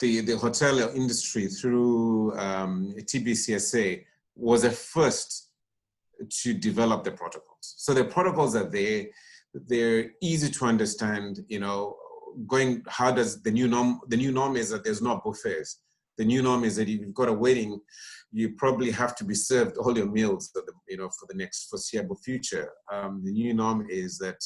the hotel industry through TBCSA was the first to develop the protocols. So the protocols are there; they're easy to understand. How does the new norm? The new norm is that there's no buffets. The new norm is that if you've got a wedding, you probably have to be served all your meals, for the next foreseeable future. The new norm is that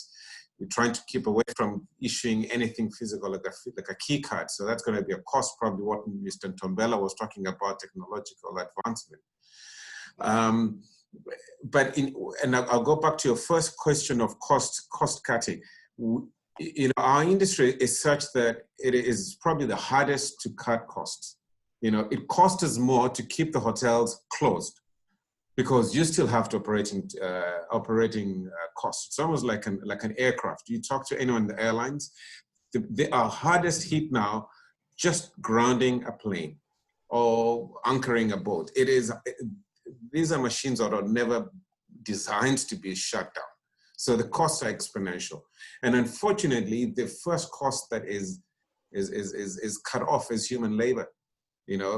we're trying to keep away from issuing anything physical like a key card. So that's going to be a cost, probably what Mr. Ntombela was talking about, technological advancement. And I'll go back to your first question of cost cutting. Our industry is such that it is probably the hardest to cut costs. It costs us more to keep the hotels closed because you still have to operating costs. It's almost like an aircraft. You talk to anyone in the airlines, they are hardest hit now just grounding a plane or anchoring a boat. These are machines that are never designed to be shut down. So the costs are exponential. And unfortunately, the first cost that is cut off is human labor.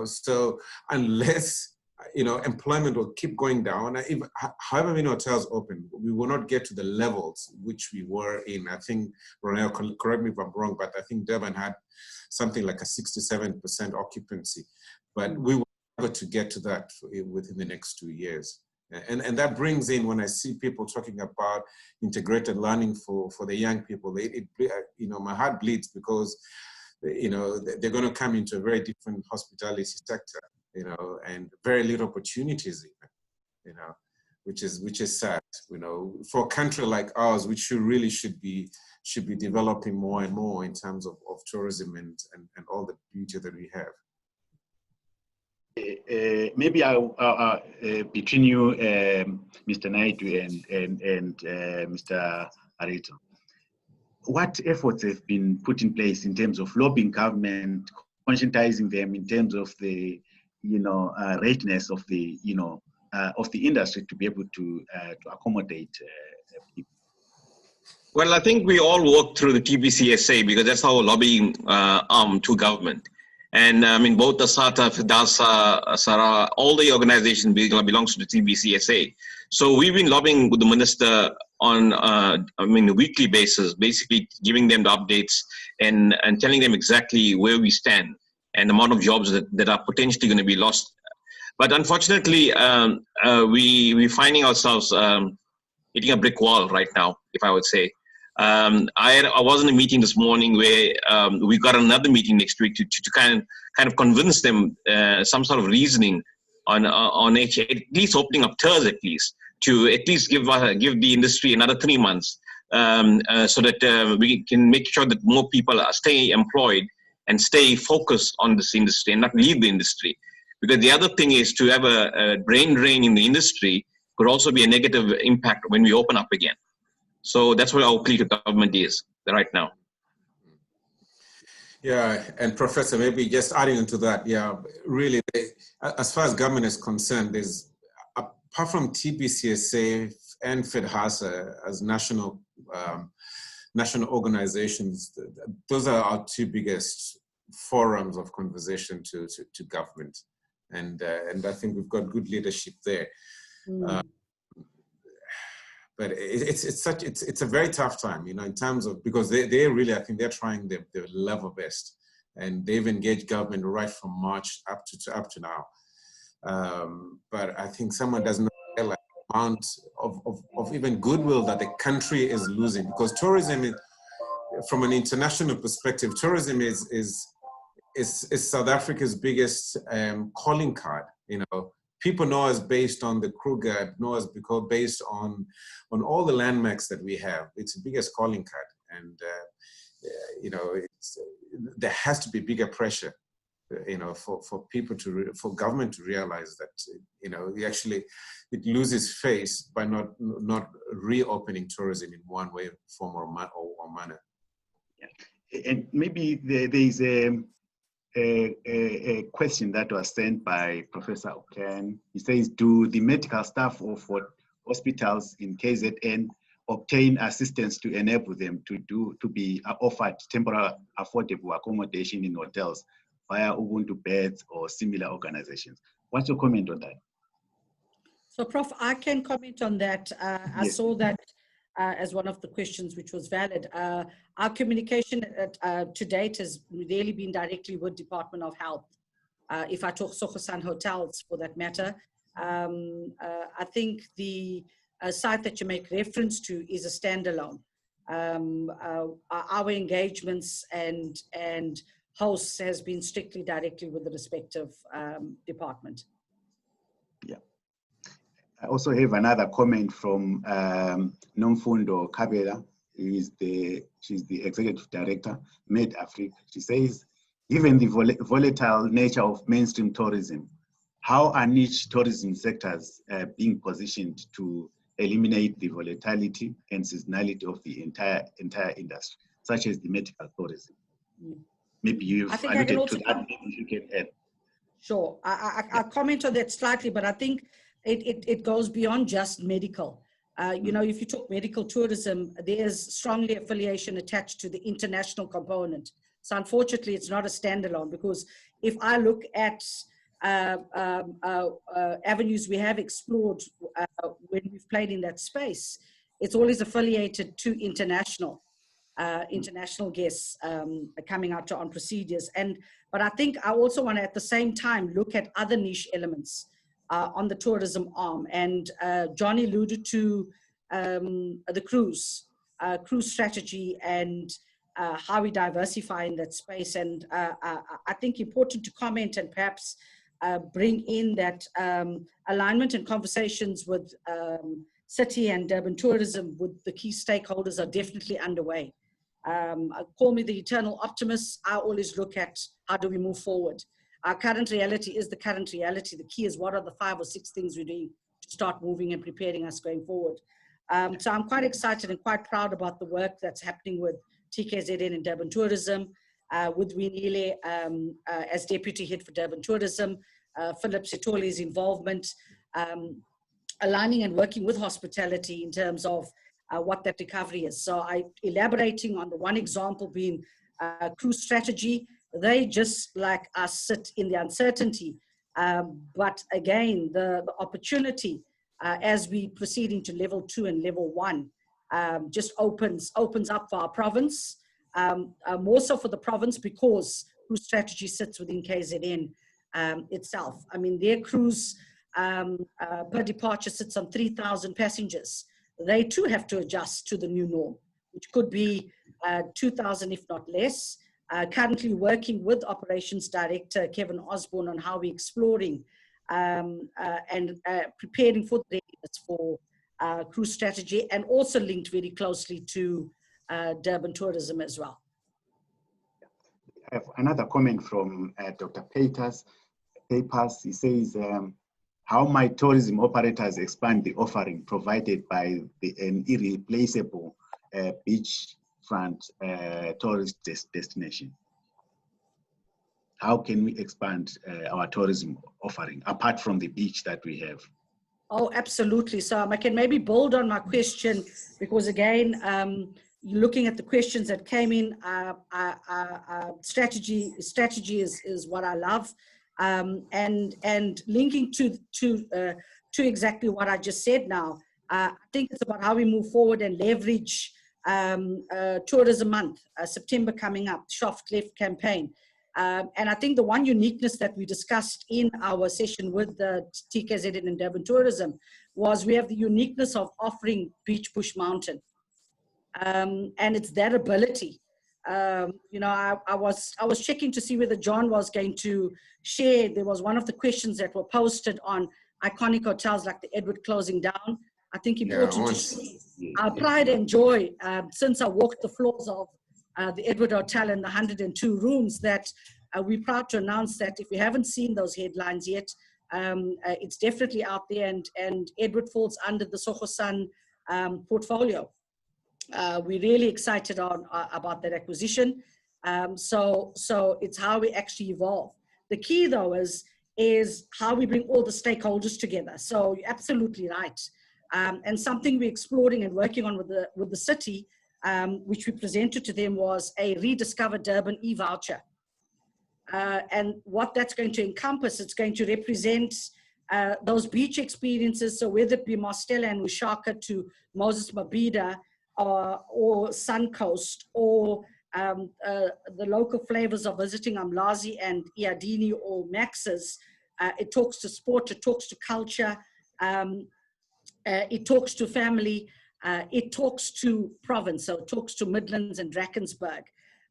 So unless employment will keep going down, however many hotels open, we will not get to the levels which we were in. I think, Ronel, correct me if I'm wrong, but I think Durban had something like a 67% occupancy. But we were able to get to that within the next 2 years. And that brings in, when I see people talking about integrated learning for the young people, my heart bleeds because, they're going to come into a very different hospitality sector, and very little opportunities even, which is sad, for a country like ours, which should be developing more and more in terms of tourism and all the beauty that we have. Maybe between you, Mr. Naidu and Mr. Arito, what efforts have been put in place in terms of lobbying government, conscientizing them in terms of the readiness of the industry to be able to accommodate people? Well, I think we all work through the TBCSA because that's our lobbying arm to government. And I mean, both the SATA, FIDASA, SARA, all the organizations belongs to the TBCSA. So we've been lobbying with the minister on a weekly basis, basically giving them the updates and telling them exactly where we stand and the amount of jobs that are potentially going to be lost. But unfortunately, we're finding ourselves hitting a brick wall right now, if I would say. I was in a meeting this morning where we got another meeting next week to kind of convince them some sort of reasoning at least opening up tours, at least to at least give the industry another 3 months, so that we can make sure that more people stay employed and stay focused on this industry and not leave the industry. Because the other thing is, to have a brain drain in the industry could also be a negative impact when we open up again. So that's what our plea to government is right now. Yeah, and Professor, maybe just adding into that, yeah, really, as far as government is concerned, there's, apart from TBCSA and FEDHASA as national organizations, those are our two biggest forums of conversation to government. And I think we've got good leadership there. But it's a very tough time, you know, in terms of, because they really, I think they're trying their level best, and they've engaged government right from March up to now. But I think someone does not realize the amount of even goodwill that the country is losing, because tourism is, from an international perspective, tourism is South Africa's biggest calling card. You know, people know us based on the Kruger, know us because based on all the landmarks that we have. It's the biggest calling card, and you know, there has to be bigger pressure, you know, for people for government to realize that, you know, it loses face by not reopening tourism in one way, form, or manner. Yeah. And maybe there is a question that was sent by Professor Oken. He says, do the medical staff of hospitals in KZN obtain assistance to enable them to be offered temporary affordable accommodation in hotels via Ubuntu beds or similar organizations? What's your comment on that? So, Prof, I can comment on that. Yes. I saw that as one of the questions, which was valid. Our communication to date has really been directly with Department of Health. If I talk Sokosan hotels, for that matter, I think the site that you make reference to is a standalone. Our engagements and hosts has been strictly directly with the respective department. Yeah. I also have another comment from Nomfundo Kabela. She's the executive director, Med Africa. She says, given the volatile nature of mainstream tourism, how are niche tourism sectors being positioned to eliminate the volatility and seasonality of the entire industry, such as the medical tourism? Maybe you've alluded to that. Maybe you can add. Sure, I'll comment on that slightly, but I think it goes beyond just medical. You know, if you talk medical tourism, there's strongly affiliation attached to the international component. So unfortunately, it's not a standalone, because if I look at avenues we have explored when we've played in that space, it's always affiliated to international guests coming out on procedures. But I think I also want to at the same time look at other niche elements on the tourism arm. And John alluded to the cruise strategy and how we diversify in that space. And I think important to comment and perhaps bring in that alignment and conversations with City and Durban Tourism with the key stakeholders are definitely underway. Call me the eternal optimist. I always look at how do we move forward. Our current reality is the current reality. The key is what are the 5 or 6 things we're doing to start moving and preparing us going forward. So I'm quite excited and quite proud about the work that's happening with TKZN and Durban Tourism, with Winile as Deputy Head for Durban Tourism, Philip Sitoli's involvement, aligning and working with hospitality in terms of what that recovery is. So elaborating on the one example being cruise strategy. They just like us sit in the uncertainty, but again, the opportunity as we proceed into level 2 and level 1 just opens up for our province, more so for the province because cruise strategy sits within KZN itself. I mean, their cruise per departure sits on 3,000 passengers. They too have to adjust to the new norm, which could be 2,000 if not less. Currently working with Operations Director Kevin Osborne on how we're exploring and preparing for the readiness for cruise strategy, and also linked very closely to Durban tourism as well. I have another comment from Dr. Papers. He says, how might tourism operators expand the offering provided by an irreplaceable beachfront tourist destination? How can we expand our tourism offering apart from the beach that we have? Oh, absolutely. So I can maybe build on my question, because again, looking at the questions that came in, strategy is what I love, and linking to exactly what I just said now. I think it's about how we move forward and leverage Tourism Month, September coming up, Shaft Left campaign. And I think the one uniqueness that we discussed in our session with the TKZN and Durban Tourism was we have the uniqueness of offering beach, bush, mountain. And it's that ability. You know, I was checking to see whether John was going to share. There was one of the questions that were posted on iconic hotels like the Edward closing down. I think important to see our pride and joy since I walked the floors of the Edward Hotel and the 102 rooms, that we're proud to announce that if you haven't seen those headlines yet, it's definitely out there, and Edward falls under the Sohosan portfolio. We're really excited about that acquisition. So it's how we actually evolve. The key though is how we bring all the stakeholders together. So you're absolutely right. And something we're exploring and working on with the city, which we presented to them, was a Rediscover Durban e-voucher. And what that's going to encompass, it's going to represent those beach experiences. So whether it be Mostela and Ushaka to Moses Mabhida, or Suncoast, or the local flavors of visiting Umlazi and Iadini or Max's, it talks to sport, it talks to culture, it talks to family, it talks to province, so it talks to Midlands and Drakensberg.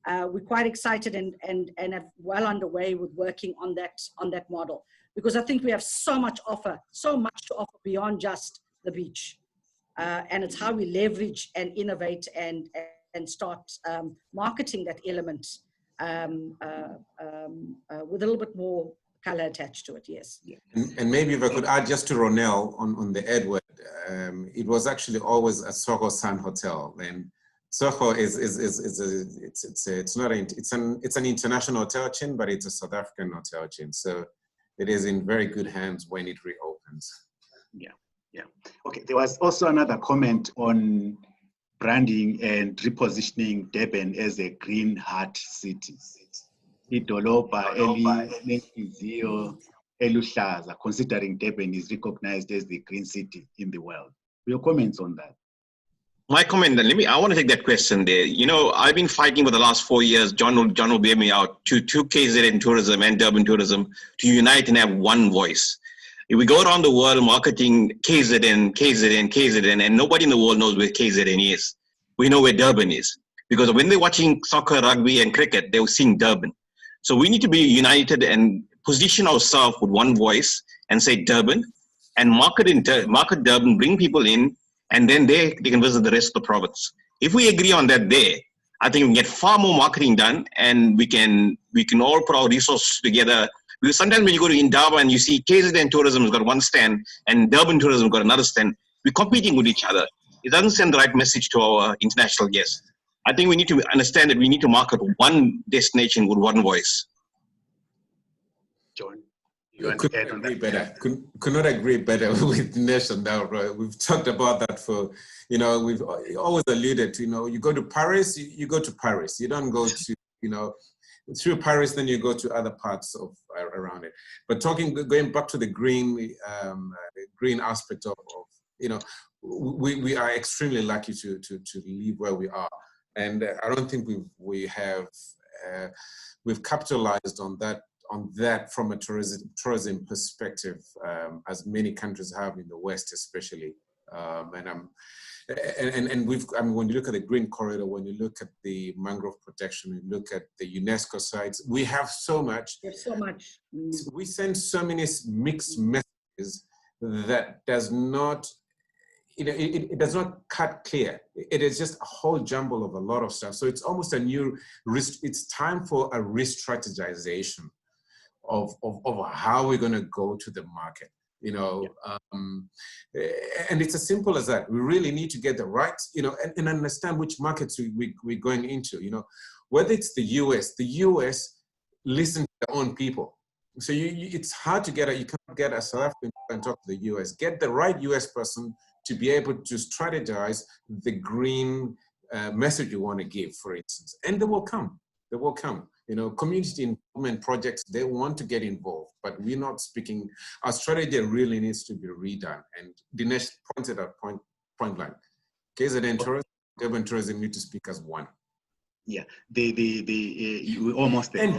We're quite excited and are well underway with working on that model, because I think we have so much to offer beyond just the beach. And it's how we leverage and innovate and start marketing that element with a little bit more color attached to it, yes. And maybe if I could add just to Ronel on the Edward, it was actually always a Soho Sun Hotel. And Soho it's an international hotel chain, but it's a South African hotel chain. So it is in very good hands when it reopens. Yeah. Okay. There was also another comment on branding and repositioning Durban as a green heart city. Idoloba elinenhliziyo eluhlaza, considering Durban is recognized as the green city in the world. Your comments on that? My comment, I want to take that question there. You know, I've been fighting for the last 4 years. John will bear me out, to KZN Tourism and Durban Tourism to unite and have one voice. If we go around the world marketing KZN, and nobody in the world knows where KZN is. We know where Durban is, because when they're watching soccer, rugby, and cricket, they'll sing Durban. So we need to be united and position ourselves with one voice and say Durban, and market Durban, bring people in, and then they can visit the rest of the province. If we agree on that there, I think we can get far more marketing done, and we can all put our resources together. Because sometimes when you go to Indaba and you see KZN Tourism has got one stand and Durban Tourism has got another stand, we're competing with each other. It doesn't send the right message to our international guests. I think we need to understand that we need to market one destination with one voice. John, could not agree better with Nation now, right? We've talked about that for, we've always alluded to, you go to Paris, you go to Paris. You don't go to, through Paris, then you go to other parts of around it. But going back to the green aspect of we are extremely lucky to live where we are, and I don't think we've capitalized on that from a tourism perspective, as many countries have in the West, especially And we've, I mean, when you look at the Green Corridor, when you look at the mangrove protection, you look at the UNESCO sites, we have so much. There's so much. We send so many mixed messages that does not, you know, it does not cut clear. It is just a whole jumble of a lot of stuff. So it's almost a new, it's time for a re-strategization of how we're going to go to the market. You know, and it's as simple as that. We really need to get the right, you know, and understand which markets we're going into, you know, whether it's the US listen to their own people. So it's hard to you can't get a South African and talk to the US. Get the right US person to be able to strategize the green message you want to give, for instance. And they will come. You know, community involvement projects, they want to get involved, but we're not speaking. Our strategy really needs to be redone. And Dinesh pointed out point blank. KZN tourism, urban tourism need to speak as one. Yeah, we almost there.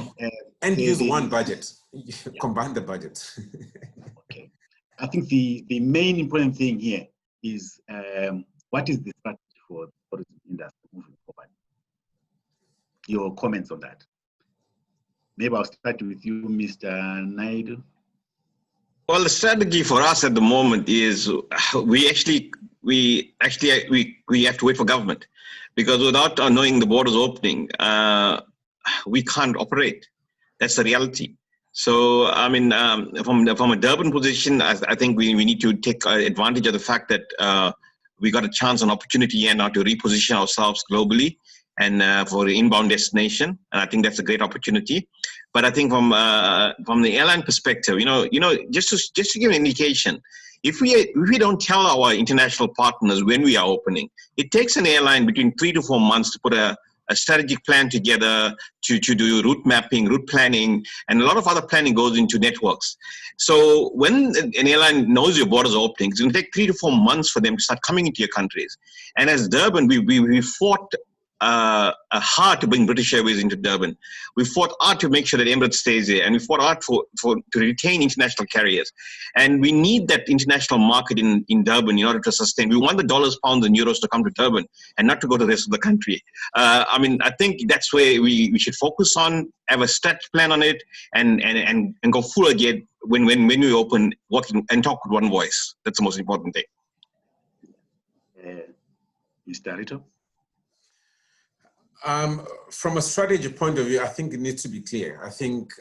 And use one budget, combine the budget. Okay, I think the main important thing here is what is the strategy for the tourism industry moving forward? Your comments on that. Maybe I'll start with you, Mr. Naidu. Well, the strategy for us at the moment is we have to wait for government, because without knowing the borders opening, we can't operate. That's the reality. So, I mean, from a Durban position, I think we need to take advantage of the fact that we got a chance and opportunity here now to reposition ourselves globally and for the inbound destination, and I think that's a great opportunity. But I think from the airline perspective, you know, just to give an indication, if we don't tell our international partners when we are opening, it takes an airline between 3 to 4 months to put a strategic plan together, to do route mapping, route planning, and a lot of other planning goes into networks. So when an airline knows your borders are opening, it's going to take 3 to 4 months for them to start coming into your countries. And as Durban, we fought hard to bring British Airways into Durban. We fought hard to make sure that Emirates stays there, and we fought hard to retain international carriers. And we need that international market in Durban in order to sustain. We want the dollars, pounds, and euros to come to Durban and not to go to the rest of the country. I mean, I think that's where we should focus on, have a strategy plan on it, and go full again when we open, working and talk with one voice. That's the most important thing. Mr. Rito? From a strategy point of view, I think it needs to be clear. I think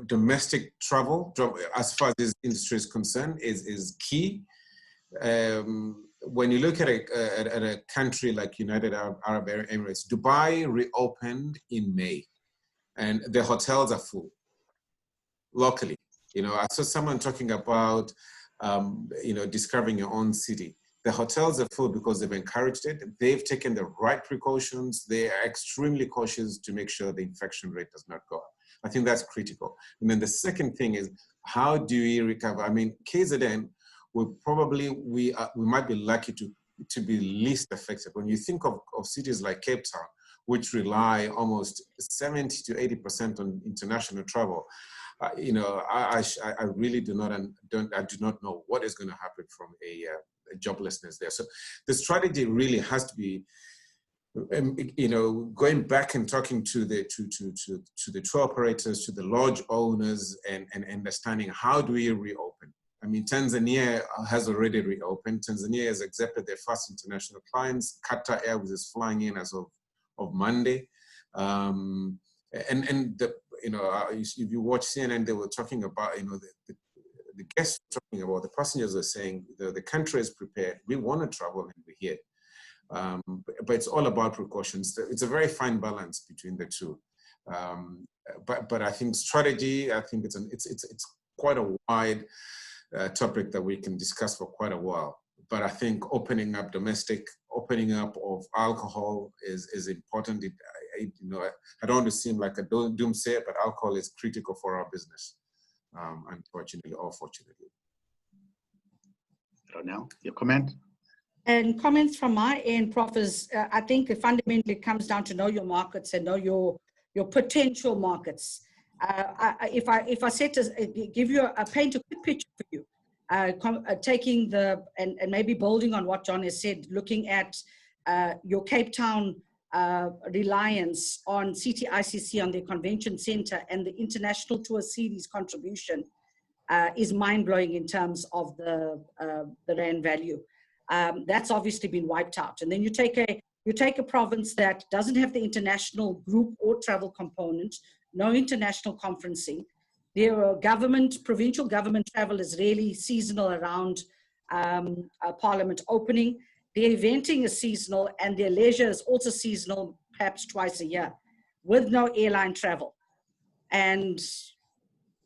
domestic travel, as far as this industry is concerned, is key. When you look at a country like United Arab Emirates, Dubai reopened in May, and the hotels are full locally. You know, I saw someone talking about, you know, discovering your own city. The hotels are full because they've encouraged it. They've taken the right precautions. They are extremely cautious to make sure the infection rate does not go up. I think that's critical. And then the second thing is, how do we recover? I mean, KZN, we might be lucky to be least affected. When you think of cities like Cape Town, which rely almost 70 to 80% on international travel, you know, I really do not know what is going to happen from a joblessness there. So the strategy really has to be, you know, going back and talking to the tour operators, to the lodge owners, and understanding how do we reopen. I mean, Tanzania has already reopened. Tanzania has accepted their first international clients. Qatar Airways is flying in as of Monday, and you know, if you watch CNN, they were talking about, you know, the guests talking about, the passengers are saying the country is prepared. We want to travel and we're here. But it's all about precautions. It's a very fine balance between the two. But I think strategy, I think it's quite a wide topic that we can discuss for quite a while. But I think opening up opening up of alcohol is important. You know, I don't want to seem like a doomsayer, but alcohol is critical for our business. Unfortunately or fortunately. Now, your comment? And comments from my end, Prof, is I think it fundamentally comes down to know your markets and know your potential markets. If I said to give you paint a quick picture for you, taking and maybe building on what John has said, looking at your Cape Town reliance on CTICC, on their convention center, and the International Tour Series contribution is mind-blowing in terms of the rand value. That's obviously been wiped out. And then you take a province that doesn't have the international group or travel component, no international conferencing. Their provincial government travel is really seasonal around Parliament opening. Their eventing is seasonal, and their leisure is also seasonal, perhaps twice a year, with no airline travel. And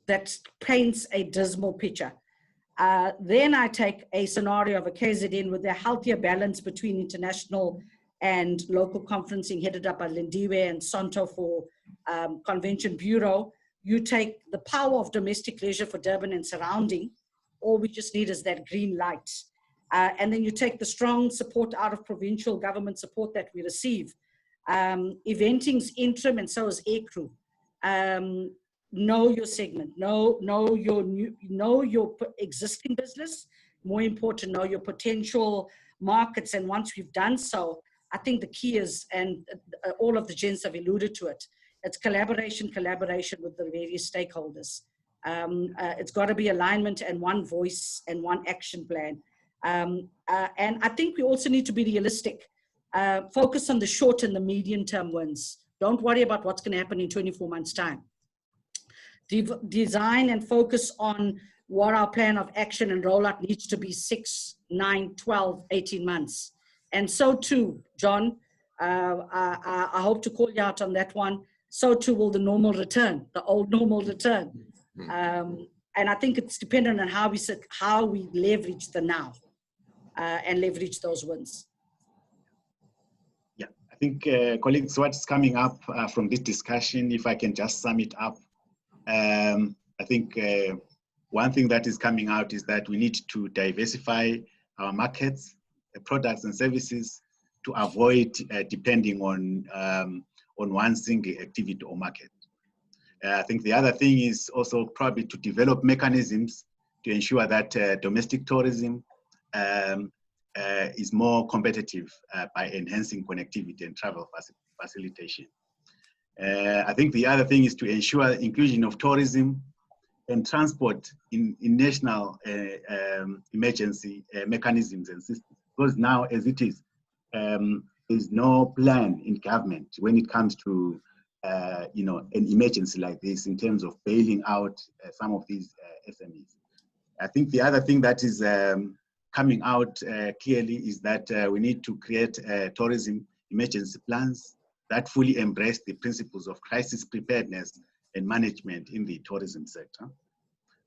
that paints a dismal picture. Then I take a scenario of a KZN with a healthier balance between international and local conferencing headed up by Lindiwe and Santo for Convention Bureau. You take the power of domestic leisure for Durban and surrounding. All we just need is that green light. And then you take the strong support out of provincial government support that we receive. Eventing's interim, and so is aircrew. Know your segment, know your existing business. More important, know your potential markets. And once we've done so, I think the key is, and all of the gents have alluded to it, it's collaboration with the various stakeholders. It's got to be alignment and one voice and one action plan. And I think we also need to be realistic. Focus on the short and the medium term wins. Don't worry about what's going to happen in 24 months' time. Design and focus on what our plan of action and rollout needs to be 6, 9, 12, 18 months. And so too, John, I hope to call you out on that one. So too will the normal return, the old normal return. And I think it's dependent on how we leverage the now and leverage those wins. Yeah, I think, colleagues, what's coming up from this discussion, if I can just sum it up, I think one thing that is coming out is that we need to diversify our markets, products and services to avoid depending on one single activity or market. I think the other thing is also probably to develop mechanisms to ensure that domestic tourism is more competitive by enhancing connectivity and travel facilitation. I think the other thing is to ensure inclusion of tourism and transport in national emergency mechanisms and systems. Because now, as it is, there's no plan in government when it comes to an emergency like this in terms of bailing out some of these SMEs. I think the other thing that is coming out clearly is that we need to create tourism emergency plans that fully embrace the principles of crisis preparedness and management in the tourism sector.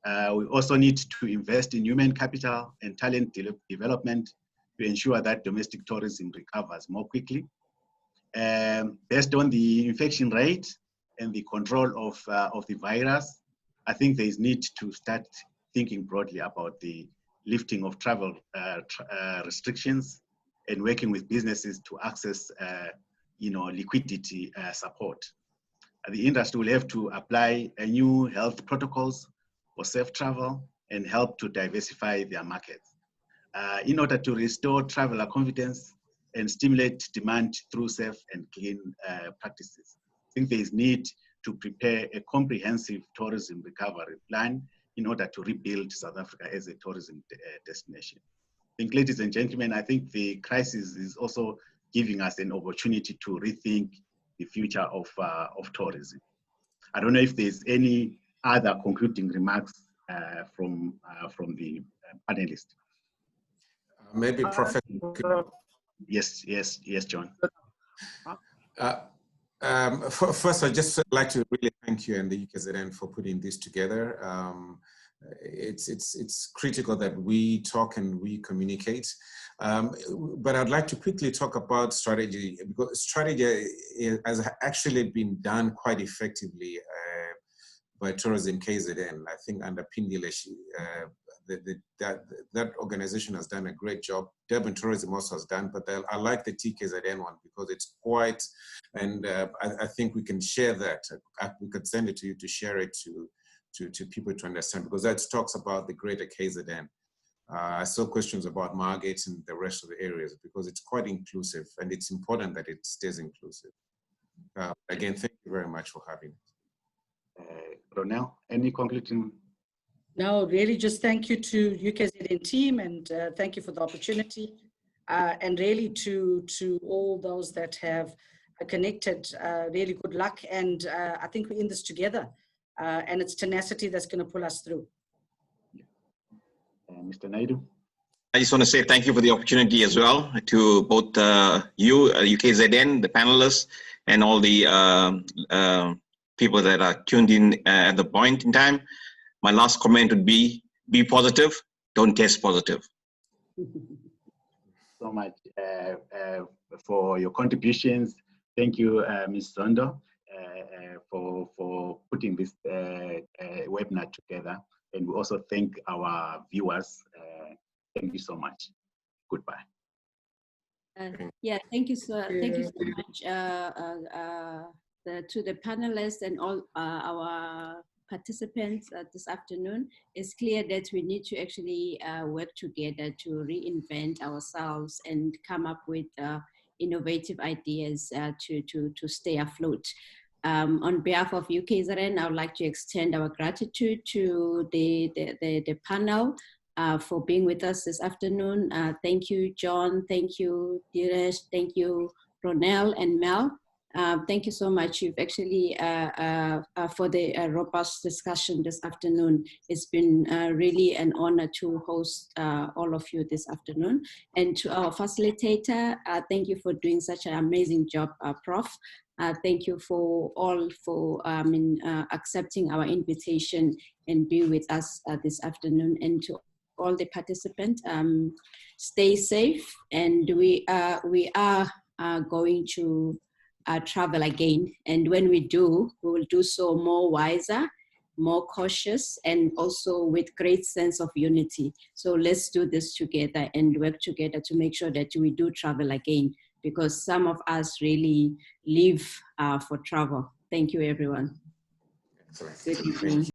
We also need to invest in human capital and talent development to ensure that domestic tourism recovers more quickly. Based on the infection rate and the control of the virus, I think there is need to start thinking broadly about the lifting of travel restrictions and working with businesses to access liquidity support. The industry will have to apply new health protocols for safe travel and help to diversify their markets in order to restore traveler confidence and stimulate demand through safe and clean practices. I think there is need to prepare a comprehensive tourism recovery plan in order to rebuild South Africa as a tourism destination. I think, ladies and gentlemen, I think the crisis is also giving us an opportunity to rethink the future of tourism. I don't know if there's any other concluding remarks from the panelists. Maybe Professor. Yes, John. First, I'd just like to really thank you and the UKZN for putting this together. It's critical that we talk and we communicate. But I'd like to quickly talk about strategy, because strategy has actually been done quite effectively by Tourism KZN. I think under Pindilesh, that organization has done a great job. Durban Tourism also has done, but I like the TKZN one because it's quite, and I think we can share that. We could send it to you to share it to people to understand, because that talks about the greater KZN. I saw questions about Margate and the rest of the areas because it's quite inclusive and it's important that it stays inclusive. Again, thank you very much for having us. Ronelle, any concluding? No, really just thank you to UKZN team and thank you for the opportunity. And really to all those that have connected, really good luck. And I think we're in this together. And it's tenacity that's going to pull us through. Mr. Naidu? I just want to say thank you for the opportunity as well to both you, UKZN, the panelists, and all the people that are tuned in at the point in time. My last comment would be positive, don't test positive. So much for your contributions. Thank you, Ms. Zondo, for putting this webinar together. And we also thank our viewers. Thank you so much. Goodbye. Yeah, thank you so much to the panelists and all our participants this afternoon. It's clear that we need to actually work together to reinvent ourselves and come up with innovative ideas to stay afloat. On behalf of UKZN, I would like to extend our gratitude to the panel for being with us this afternoon. Thank you, John. Thank you, Dinesh. Thank you, Ronelle and Mel. Thank you so much. You've actually, for the robust discussion this afternoon. It's been really an honor to host all of you this afternoon. And to our facilitator, thank you for doing such an amazing job, Prof. Thank you for accepting our invitation and be with us this afternoon. And to all the participants, stay safe. And we are going to travel again. And when we do, we will do so more wiser, more cautious, and also with great sense of unity. So let's do this together and work together to make sure that we do travel again, because some of us really live for travel. Thank you, everyone. Excellent. Good evening.